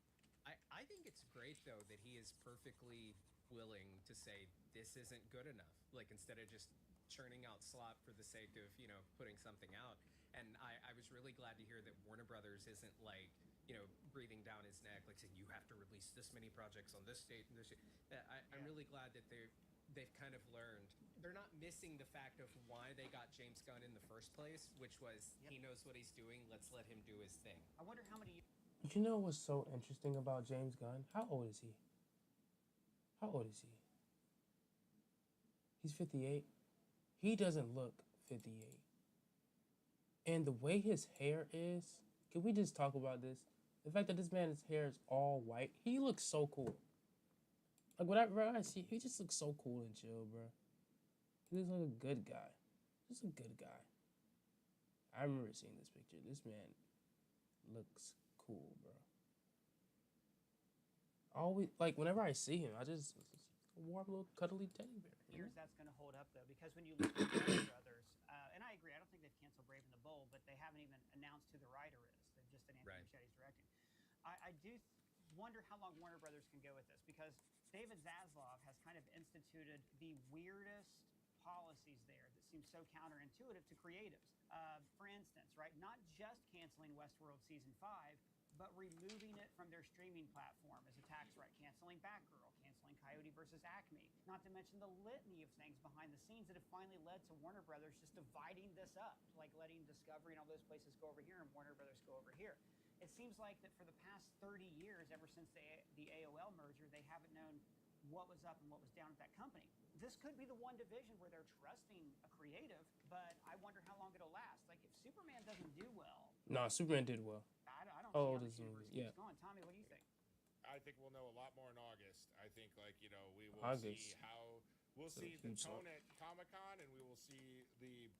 [SPEAKER 5] I think it's great though that he is perfectly willing to say this isn't good enough. Like instead of just churning out slop for the sake of, putting something out. And I was really glad to hear that Warner Brothers isn't like, breathing down his neck, like saying you have to release this many projects on this date and this. I'm really glad that they've kind of learned. They're not missing the fact of why they got James Gunn in the first place, which was he knows what he's doing. Let's let him do his thing.
[SPEAKER 19] I wonder how many.
[SPEAKER 1] You know what's so interesting about James Gunn? How old is he? How old is he? He's 58. He doesn't look 58. And the way his hair is, can we just talk about this? The fact that this man's hair is all white, he looks so cool. Like whatever I see, he just looks so cool and chill, bro. He looks like a good guy. Just a good guy. I remember seeing this picture. This man looks cool, bro. Always, like, whenever I see him, I just a warm little cuddly teddy bear.
[SPEAKER 19] Years that's going to hold up though, because when you look at Warner Brothers, and I agree, I don't think they've canceled Brave and the Bold, but they haven't even announced who the writer is. They've just announced Muschetti's directing. I do wonder how long Warner Brothers can go with this, because David Zaslav has kind of instituted the weirdest policies there that seem so counterintuitive to creatives. For instance, right, not just canceling Westworld Season 5, but removing it from their streaming platform as a tax right, canceling Batgirl, canceling Coyote versus Acme, not to mention the litany of things behind the scenes that have finally led to Warner Brothers just dividing this up, like letting Discovery and all those places go over here and Warner Brothers go over here. It seems like that for the past 30 years, ever since the AOL merger, they haven't known what was up and what was down at that company. This could be the one division where they're trusting a creative, but I wonder how long it'll last. Like, if Superman doesn't do well...
[SPEAKER 1] No, Superman did well.
[SPEAKER 19] I don't
[SPEAKER 1] How old
[SPEAKER 19] see
[SPEAKER 1] is
[SPEAKER 19] how
[SPEAKER 1] he?
[SPEAKER 19] this universe
[SPEAKER 1] Yeah.
[SPEAKER 19] keeps going. Tommy, what do you think?
[SPEAKER 21] I think we'll know a lot more in August. I think, like, we will
[SPEAKER 1] August.
[SPEAKER 21] see how... We'll
[SPEAKER 1] So
[SPEAKER 21] see the
[SPEAKER 1] huge
[SPEAKER 21] tone
[SPEAKER 1] one.
[SPEAKER 21] at Comic-Con, and we will see the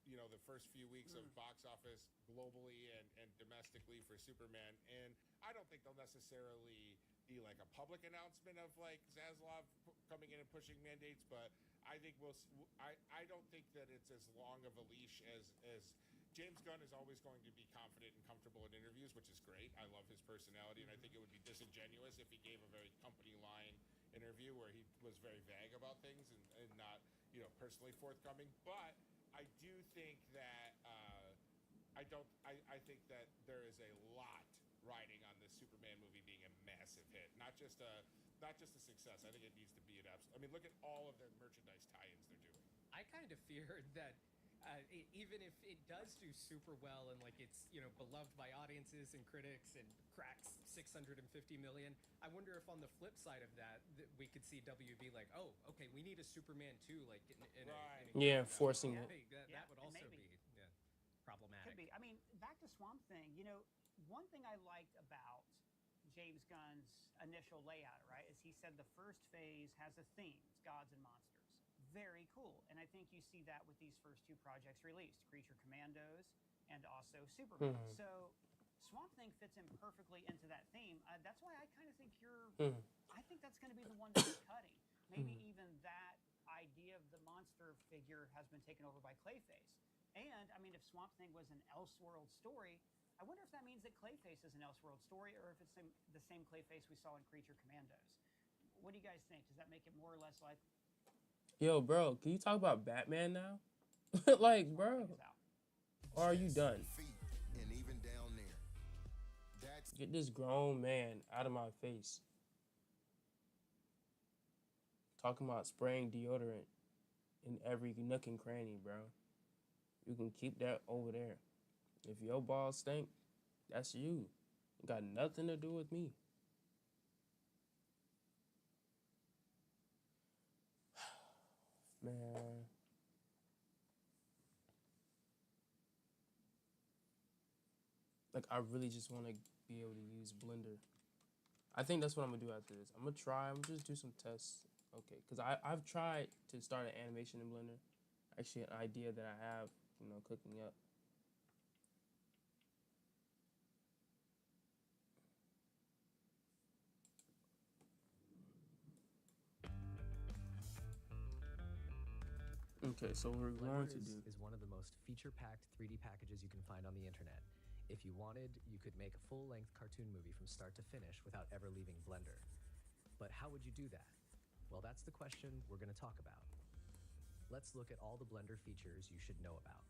[SPEAKER 21] first few weeks of box office globally and domestically for Superman. And I don't think they'll necessarily be like a public announcement of like Zaslav coming in and pushing mandates, but I think I don't think that it's as long of a leash as James Gunn is always going to be confident and comfortable in interviews, which is great. I love his personality, and I think it would be disingenuous if he gave a very company line interview where he was very vague about things and not, personally forthcoming. But I do think that I think that there is a lot riding on this Superman movie being a massive hit, not just a success. I think it needs to be an absolute. I mean, look at all of the merchandise tie-ins they're doing.
[SPEAKER 5] I kind of feared that even if it does do super well and like it's beloved by audiences and critics and cracks 650 million, I wonder if on the flip side of that we could see WB like, oh, okay, we need a Superman 2, like in a
[SPEAKER 1] forcing it.
[SPEAKER 5] That would also be problematic.
[SPEAKER 19] Could be. I mean, back to Swamp Thing. One thing I liked about James Gunn's initial layout, right, is he said the first phase has a theme, it's gods and monsters. very cool. And I think you see that with these first two projects released, Creature Commandos and also Superman. So Swamp Thing fits in perfectly into that theme. That's why I kind of think I think that's going to be the one that you're cutting. Maybe even that idea of the monster figure has been taken over by Clayface. And, I mean, if Swamp Thing was an Elseworld story, I wonder if that means that Clayface is an Elseworld story or if it's the same Clayface we saw in Creature Commandos. What do you guys think? Does that make it more or less like...
[SPEAKER 1] Yo, bro, can you talk about Batman now? Like, bro. Or are you done?
[SPEAKER 3] And even down there.
[SPEAKER 1] Get this grown man out of my face. Talking about spraying deodorant in every nook and cranny, bro. You can keep that over there. If your balls stink, that's you. It got nothing to do with me. Man. Like, I really just want to be able to use Blender. I think that's what I'm going to do after this. I'm going to try. I'm going to just do some tests. Okay, because I've tried to start an animation in Blender. Actually, an idea that I have, you know, cooking up. Okay, so what we're going to do
[SPEAKER 8] is one of the most feature-packed 3D packages you can find on the internet. If you wanted, you could make a full-length cartoon movie from start to finish without ever leaving Blender. But how would you do that? Well, that's the question we're going to talk about. Let's look at all the Blender features you should know about.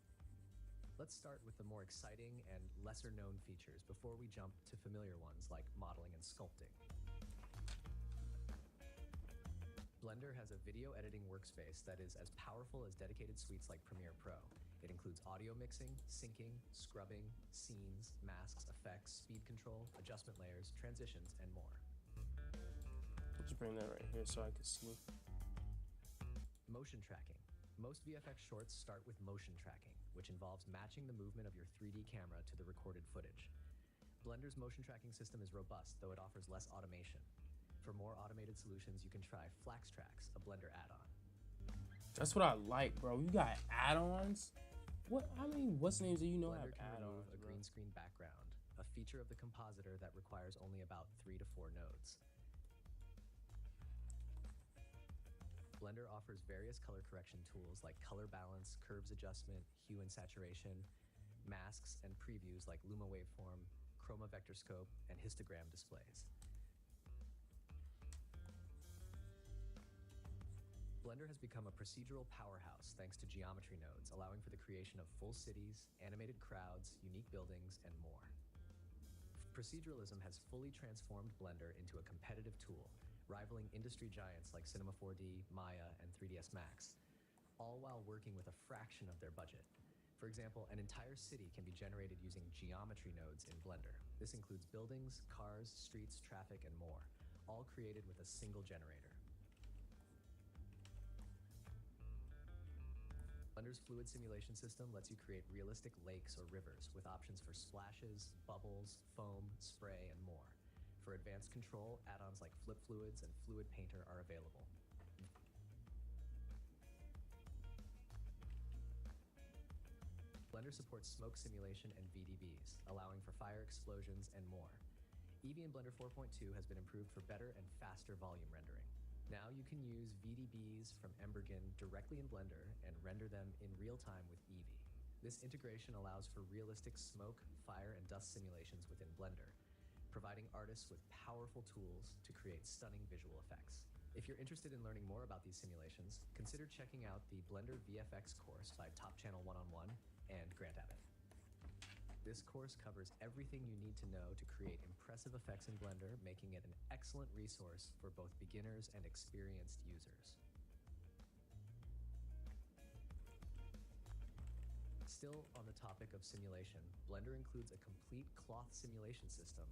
[SPEAKER 8] Let's start with the more exciting and lesser-known features before we jump to familiar ones like modeling and sculpting. Blender has a video editing workspace that is as powerful as dedicated suites like Premiere Pro. It includes audio mixing, syncing, scrubbing, scenes, masks, effects, speed control, adjustment layers, transitions, and more.
[SPEAKER 1] Let's bring that right here so I can see.
[SPEAKER 8] Motion tracking. Most VFX shorts start with motion tracking, which involves matching the movement of your 3D camera to the recorded footage. Blender's motion tracking system is robust, though it offers less automation. For more automated solutions, you can try FlaxTrax, a Blender add-on.
[SPEAKER 1] That's what I like, bro. You got add-ons? What? I mean, what's names do you know
[SPEAKER 8] Blender
[SPEAKER 1] have
[SPEAKER 8] can
[SPEAKER 1] add-ons?
[SPEAKER 8] remove a green screen background, a feature of the compositor that requires only about 3 to 4 nodes. Blender offers various color correction tools like color balance, curves adjustment, hue and saturation, masks, and previews like Luma Waveform, Chroma Vector Scope, and histogram displays. Blender has become a procedural powerhouse thanks to geometry nodes, allowing for the creation of full cities, animated crowds, unique buildings, and more. Proceduralism has fully transformed Blender into a competitive tool, rivaling industry giants like Cinema 4D, Maya, and 3ds Max, all while working with a fraction of their budget. For example, an entire city can be generated using geometry nodes in Blender. This includes buildings, cars, streets, traffic, and more, all created with a single generator. Blender's fluid simulation system lets you create realistic lakes or rivers with options for splashes, bubbles, foam, spray, and more. For advanced control, add-ons like Flip Fluids and Fluid Painter are available. Blender supports smoke simulation and VDBs, allowing for fire explosions and more. Eevee in Blender 4.2 has been improved for better and faster volume rendering. Now you can use VDBs from Embergen directly in Blender and render them in real time with Eevee. This integration allows for realistic smoke, fire, and dust simulations within Blender, providing artists with powerful tools to create stunning visual effects. If you're interested in learning more about these simulations, consider checking out the Blender VFX course by Top Channel 1-on-1 and Grant Abbott. This course covers everything you need to know to create impressive effects in Blender, making it an excellent resource for both beginners and experienced users. Still on the topic of simulation, Blender includes a complete cloth simulation system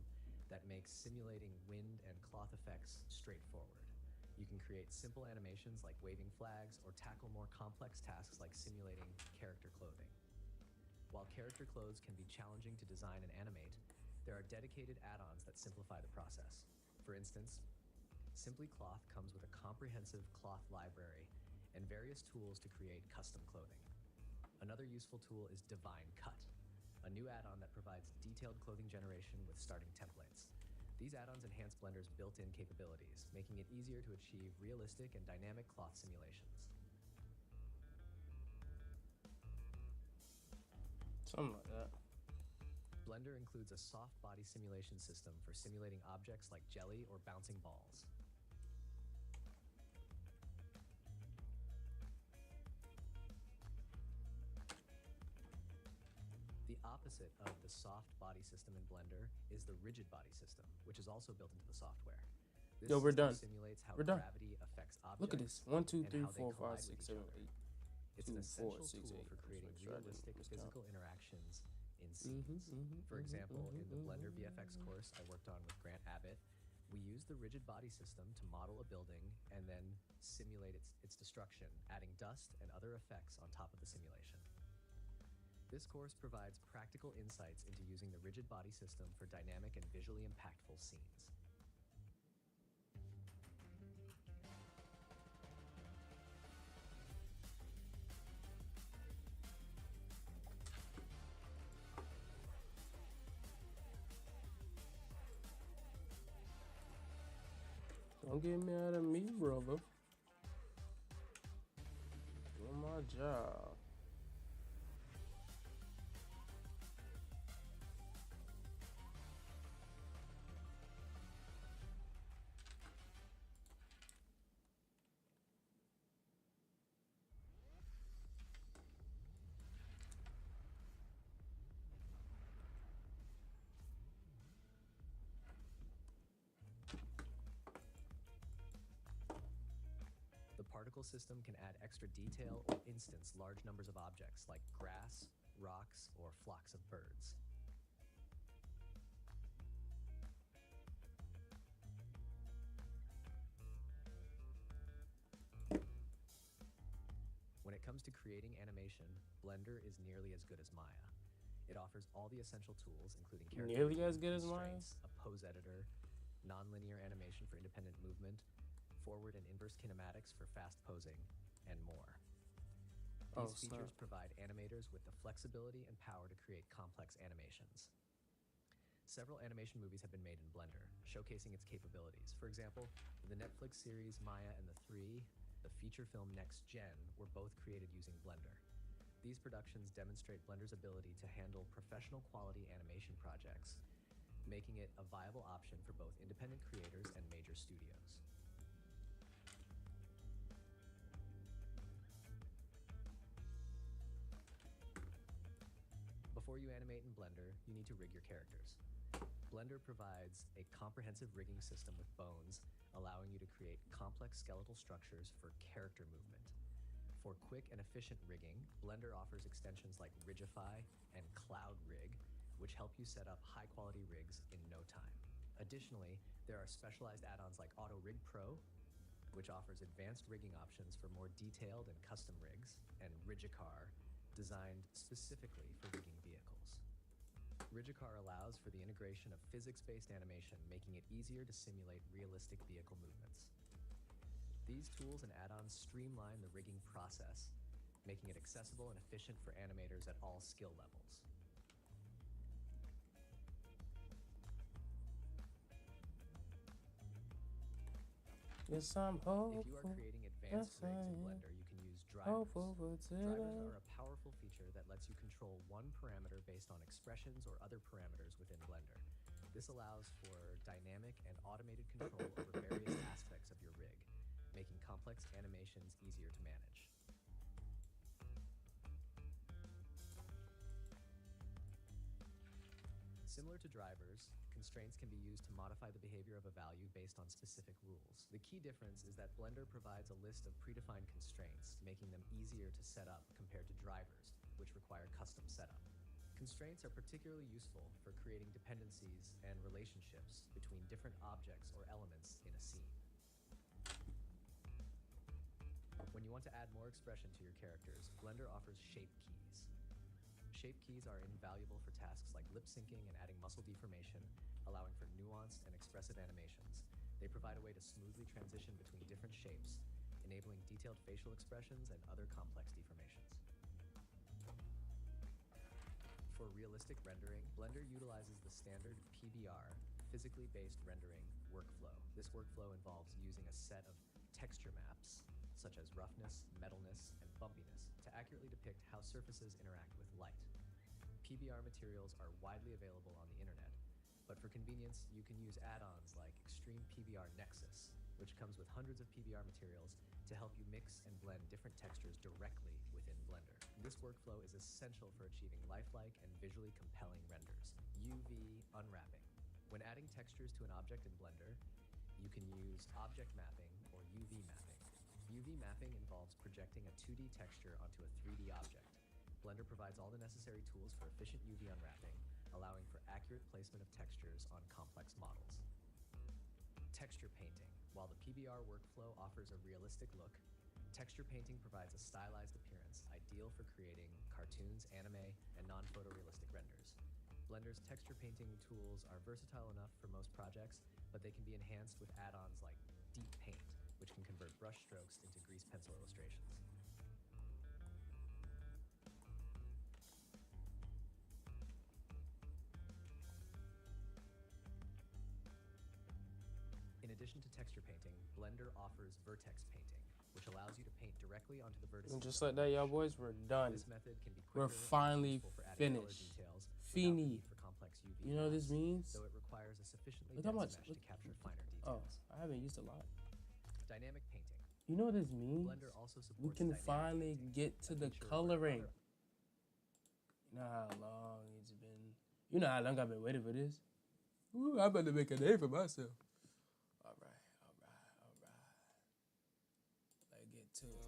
[SPEAKER 8] that makes simulating wind and cloth effects straightforward. You can create simple animations like waving flags or tackle more complex tasks like simulating character clothing. While character clothes can be challenging to design and animate, there are dedicated add-ons that simplify the process. For instance, Simply Cloth comes with a comprehensive cloth library and various tools to create custom clothing. Another useful tool is Divine Cut, a new add-on that provides detailed clothing generation with starting templates. These add-ons enhance Blender's built-in capabilities, making it easier to achieve realistic and dynamic cloth simulations.
[SPEAKER 1] Something like that.
[SPEAKER 8] Blender includes a soft body simulation system for simulating objects like jelly or bouncing balls. The opposite of the soft body system in Blender is the rigid body system, which is also built into the software. This
[SPEAKER 1] Yo, we're done.
[SPEAKER 8] Simulates how
[SPEAKER 1] We're done.
[SPEAKER 8] gravity affects objects.
[SPEAKER 1] Look at this. 1, 2,
[SPEAKER 8] and
[SPEAKER 1] 3,
[SPEAKER 8] how they
[SPEAKER 1] 4, 5,
[SPEAKER 8] collide
[SPEAKER 1] 6,
[SPEAKER 8] with
[SPEAKER 1] 7,
[SPEAKER 8] each other.
[SPEAKER 1] 8.
[SPEAKER 8] It's
[SPEAKER 1] 2,
[SPEAKER 8] an
[SPEAKER 1] 4,
[SPEAKER 8] essential
[SPEAKER 1] 6,
[SPEAKER 8] tool
[SPEAKER 1] 8.
[SPEAKER 8] for creating
[SPEAKER 1] Let's make sure I didn't
[SPEAKER 8] realistic
[SPEAKER 1] miscount.
[SPEAKER 8] physical interactions in scenes. For example, in the Blender VFX course I worked on with Grant Abbott, we used the rigid body system to model a building and then simulate its destruction, adding dust and other effects on top of the simulation. This course provides practical insights into using the rigid body system for dynamic and visually impactful scenes.
[SPEAKER 1] Don't get mad at me, brother. Doing my job.
[SPEAKER 8] The particle system can add extra detail or instance large numbers of objects like grass, rocks, or flocks of birds. When it comes to creating animation, Blender is nearly as good as Maya. It offers all the essential tools, including character
[SPEAKER 1] Nearly as good as Maya?
[SPEAKER 8] constraints, a pose editor, nonlinear animation for independent movement, forward and inverse kinematics for fast posing, and more. These features provide animators with the flexibility and power to create complex animations. Several animation movies have been made in Blender, showcasing its capabilities. For example, the Netflix series Maya and the Three, the feature film Next Gen, were both created using Blender. These productions demonstrate Blender's ability to handle professional quality animation projects, making it a viable option for both independent creators and major studios. Before you animate in Blender, you need to rig your characters. Blender provides a comprehensive rigging system with bones, allowing you to create complex skeletal structures for character movement. For quick and efficient rigging, Blender offers extensions like Rigify and Cloud Rig, which help you set up high-quality rigs in no time. Additionally, there are specialized add-ons like Auto Rig Pro, which offers advanced rigging options for more detailed and custom rigs, and Rigicar, designed specifically for rigging vehicles. Rigicar allows for the integration of physics-based animation, making it easier to simulate realistic vehicle movements. These tools and add-ons streamline the rigging process, making it accessible and efficient for animators at all skill levels.
[SPEAKER 1] Yes, I'm hopeful.
[SPEAKER 8] If you are creating advanced rigs in Blender, you can use drivers. Drivers are a powerful feature that lets you control one parameter based on expressions or other parameters within Blender. This allows for dynamic and automated control over various aspects of your rig, making complex animations easier to manage. Similar to drivers, constraints can be used to modify the behavior of a value based on specific rules. The key difference is that Blender provides a list of predefined constraints, making them easier to set up compared to drivers, which require custom setup. Constraints are particularly useful for creating dependencies and relationships between different objects or elements in a scene. When you want to add more expression to your characters, Blender offers shape keys. Shape keys are invaluable for tasks like lip syncing and adding muscle deformation, allowing for nuanced and expressive animations. They provide a way to smoothly transition between different shapes, enabling detailed facial expressions and other complex deformations. For realistic rendering, Blender utilizes the standard PBR, physically based rendering workflow. This workflow involves using a set of texture maps, such as roughness, metalness, and bumpiness, to accurately depict how surfaces interact with light. PBR materials are widely available on the internet, but for convenience, you can use add-ons like Extreme PBR Nexus, which comes with hundreds of PBR materials to help you mix and blend different textures directly within Blender. This workflow is essential for achieving lifelike and visually compelling renders. UV unwrapping. When adding textures to an object in Blender, you can use object mapping or UV mapping. UV mapping involves projecting a 2D texture onto a 3D object. Blender provides all the necessary tools for efficient UV unwrapping, allowing for accurate placement of textures on complex models. Texture painting. While the PBR workflow offers a realistic look, texture painting provides a stylized appearance, ideal for creating cartoons, anime, and non-photorealistic renders. Blender's texture painting tools are versatile enough for most projects, but they can be enhanced with add-ons like Deep Paint, which can convert brush strokes into grease pencil illustrations. In addition to texture painting, Blender offers vertex painting, which allows you to paint directly onto the vertices.
[SPEAKER 1] And just like that, y'all boys, we're done.
[SPEAKER 8] This method can be quicker
[SPEAKER 1] We're finally
[SPEAKER 8] and useful for adding color
[SPEAKER 1] finished.
[SPEAKER 8] details
[SPEAKER 1] Fini.
[SPEAKER 8] without the need for complex UV
[SPEAKER 1] You know what this
[SPEAKER 8] maps,
[SPEAKER 1] means?
[SPEAKER 8] though it requires a sufficiently
[SPEAKER 1] Look how
[SPEAKER 8] dense
[SPEAKER 1] much.
[SPEAKER 8] mesh to capture finer
[SPEAKER 1] Oh,
[SPEAKER 8] details.
[SPEAKER 1] I haven't used a lot.
[SPEAKER 8] Dynamic painting.
[SPEAKER 1] You know what this means?
[SPEAKER 8] Blender also supports
[SPEAKER 1] We can
[SPEAKER 8] dynamic
[SPEAKER 1] finally
[SPEAKER 8] painting,
[SPEAKER 1] get to
[SPEAKER 8] a
[SPEAKER 1] the
[SPEAKER 8] feature where
[SPEAKER 1] coloring.
[SPEAKER 8] other-
[SPEAKER 1] You know how long it's been. You know how long I've been waiting for this. Ooh, I'm about to make a name for myself. All right. Let's get to it.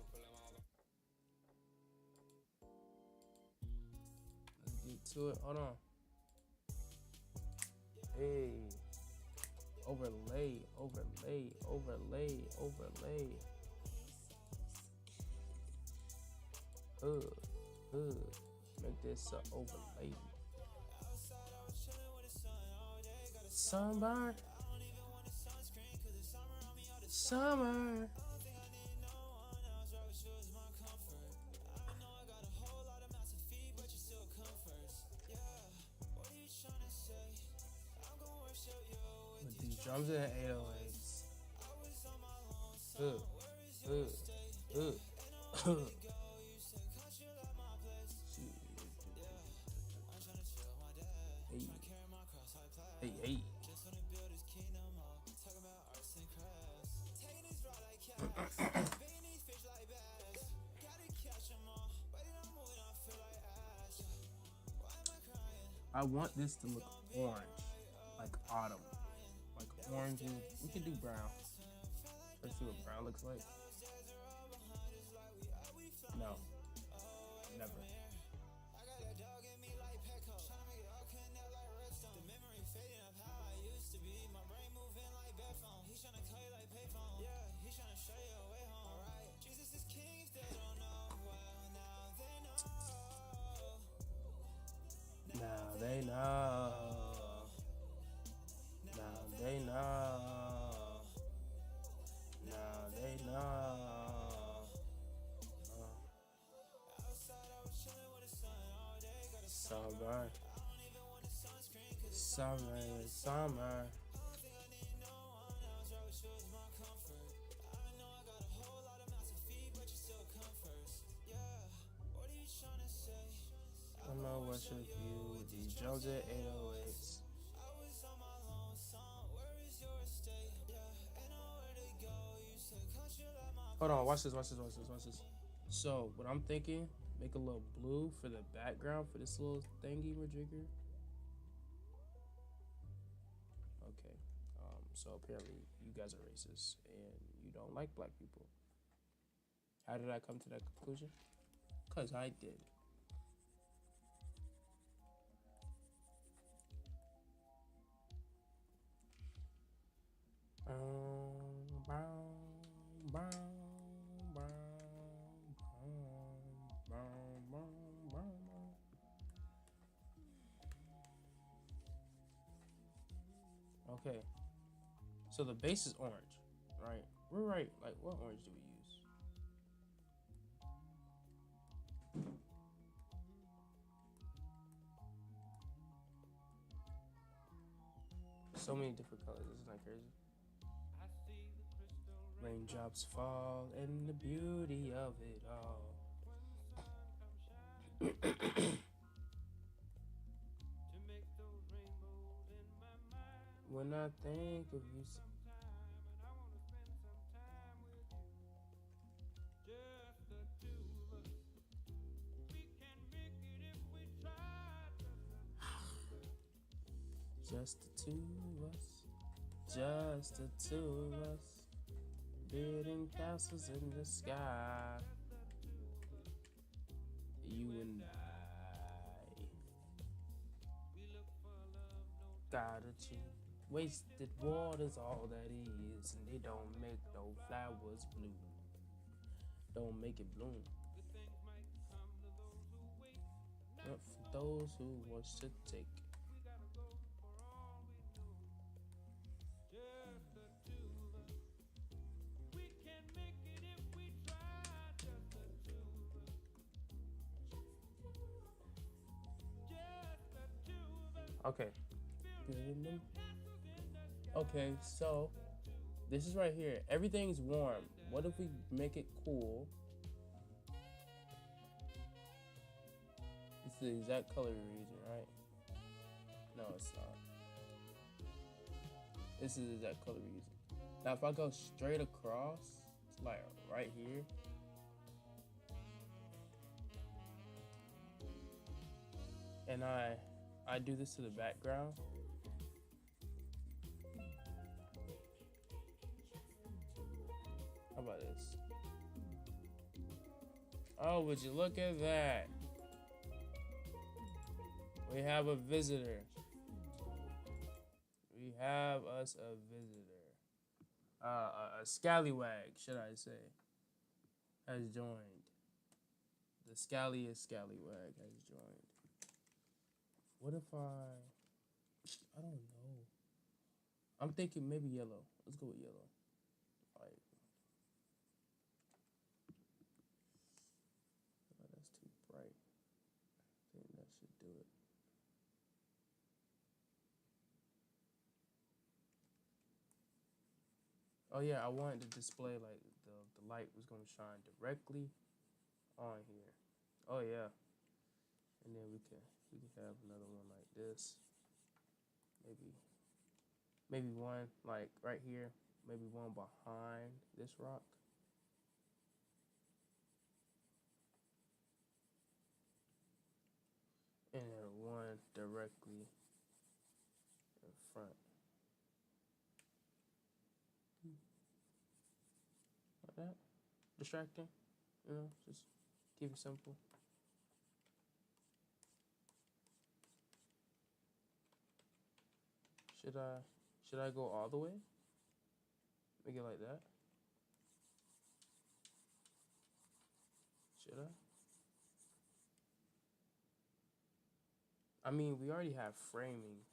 [SPEAKER 1] Let's get to it. Hold on. Hey. Overlay. Make this a overlay. Summer. With these drums and 808s. Hey. I want this to look orange, like autumn, like oranges. We can do brown. Let's see what brown looks like. No, never. Now they know. Summer. I'm gonna worship you. These drums at 808s. Hold on, watch this. So, what I'm thinking, make a little blue for the background for this little thingy majigger. Okay. So apparently you guys are racist and you don't like black people. How did I come to that conclusion? 'Cause I did. Okay, so the base is orange, right? We're right. Like, what orange do we use? So many different colors. Isn't that crazy? Raindrops fall and the beauty of it all. When I think of you. Just the two of us. Just the two of us. Building castles in the sky. You and I. Gotta choose. Wasted water's all that is, and they don't make no flowers bloom. Don't make it bloom. Not for those who want to take. Okay. Okay, so this is right here. Everything's warm. What if we make it cool? It's the exact color we're using, right? No, it's not. This is the exact color we're using. Now, if I go straight across, it's like right here. And I do this to the background. How about this? Oh, would you look at that? We have a visitor. We have us a visitor. A scallywag, should I say, has joined. The scalliest scallywag has joined. What if I don't know. I'm thinking maybe yellow. Let's go with yellow. Like, oh, that's too bright. I think that should do it. Oh yeah, I wanted to display like the light was gonna shine directly on here. Oh yeah. And then we can have another one like this. Maybe one like right here. Maybe one behind this rock. And then one directly in front. Like that. Distracting. You know, just keep it simple. Should I go all the way? Make it like that? Should I? I mean, we already have framing.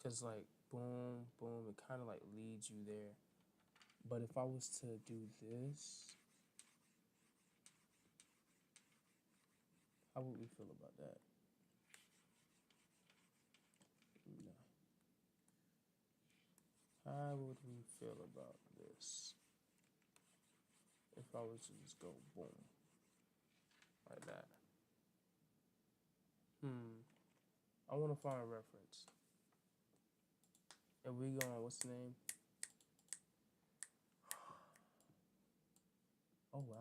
[SPEAKER 1] Cause like boom, boom, it kind of like leads you there. But if I was to do this, how would we feel about that? No. How would we feel about this? If I was to just go boom. Like that. I want to find a reference. And we going, what's the name? Oh, wow.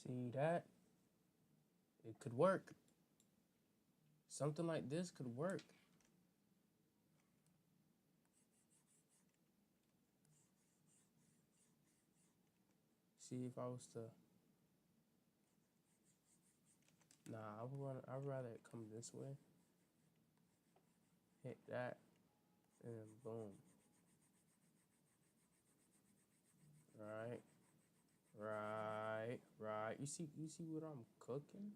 [SPEAKER 1] See that? It could work. Something like this could work. See if I was to. Nah, I'd rather it come this way. Hit that, and then boom. Right. You see what I'm cooking?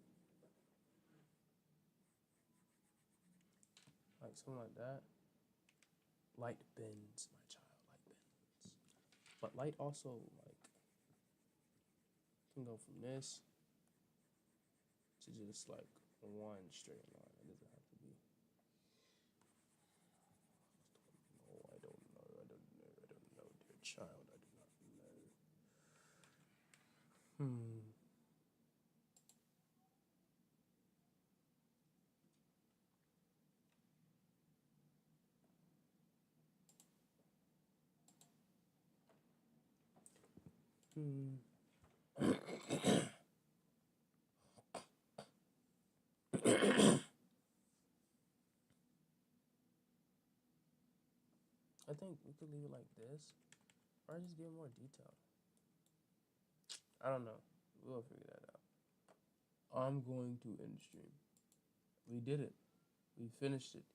[SPEAKER 1] Like something like that. Light bends, my child. Light bends. But light also like can go from this to just like one straight line. It doesn't have to be. No, I don't know, dear child. I do not know. I think we could leave it like this, or just get more detail. I don't know. We'll figure that out. I'm going to end stream. We did it. We finished it.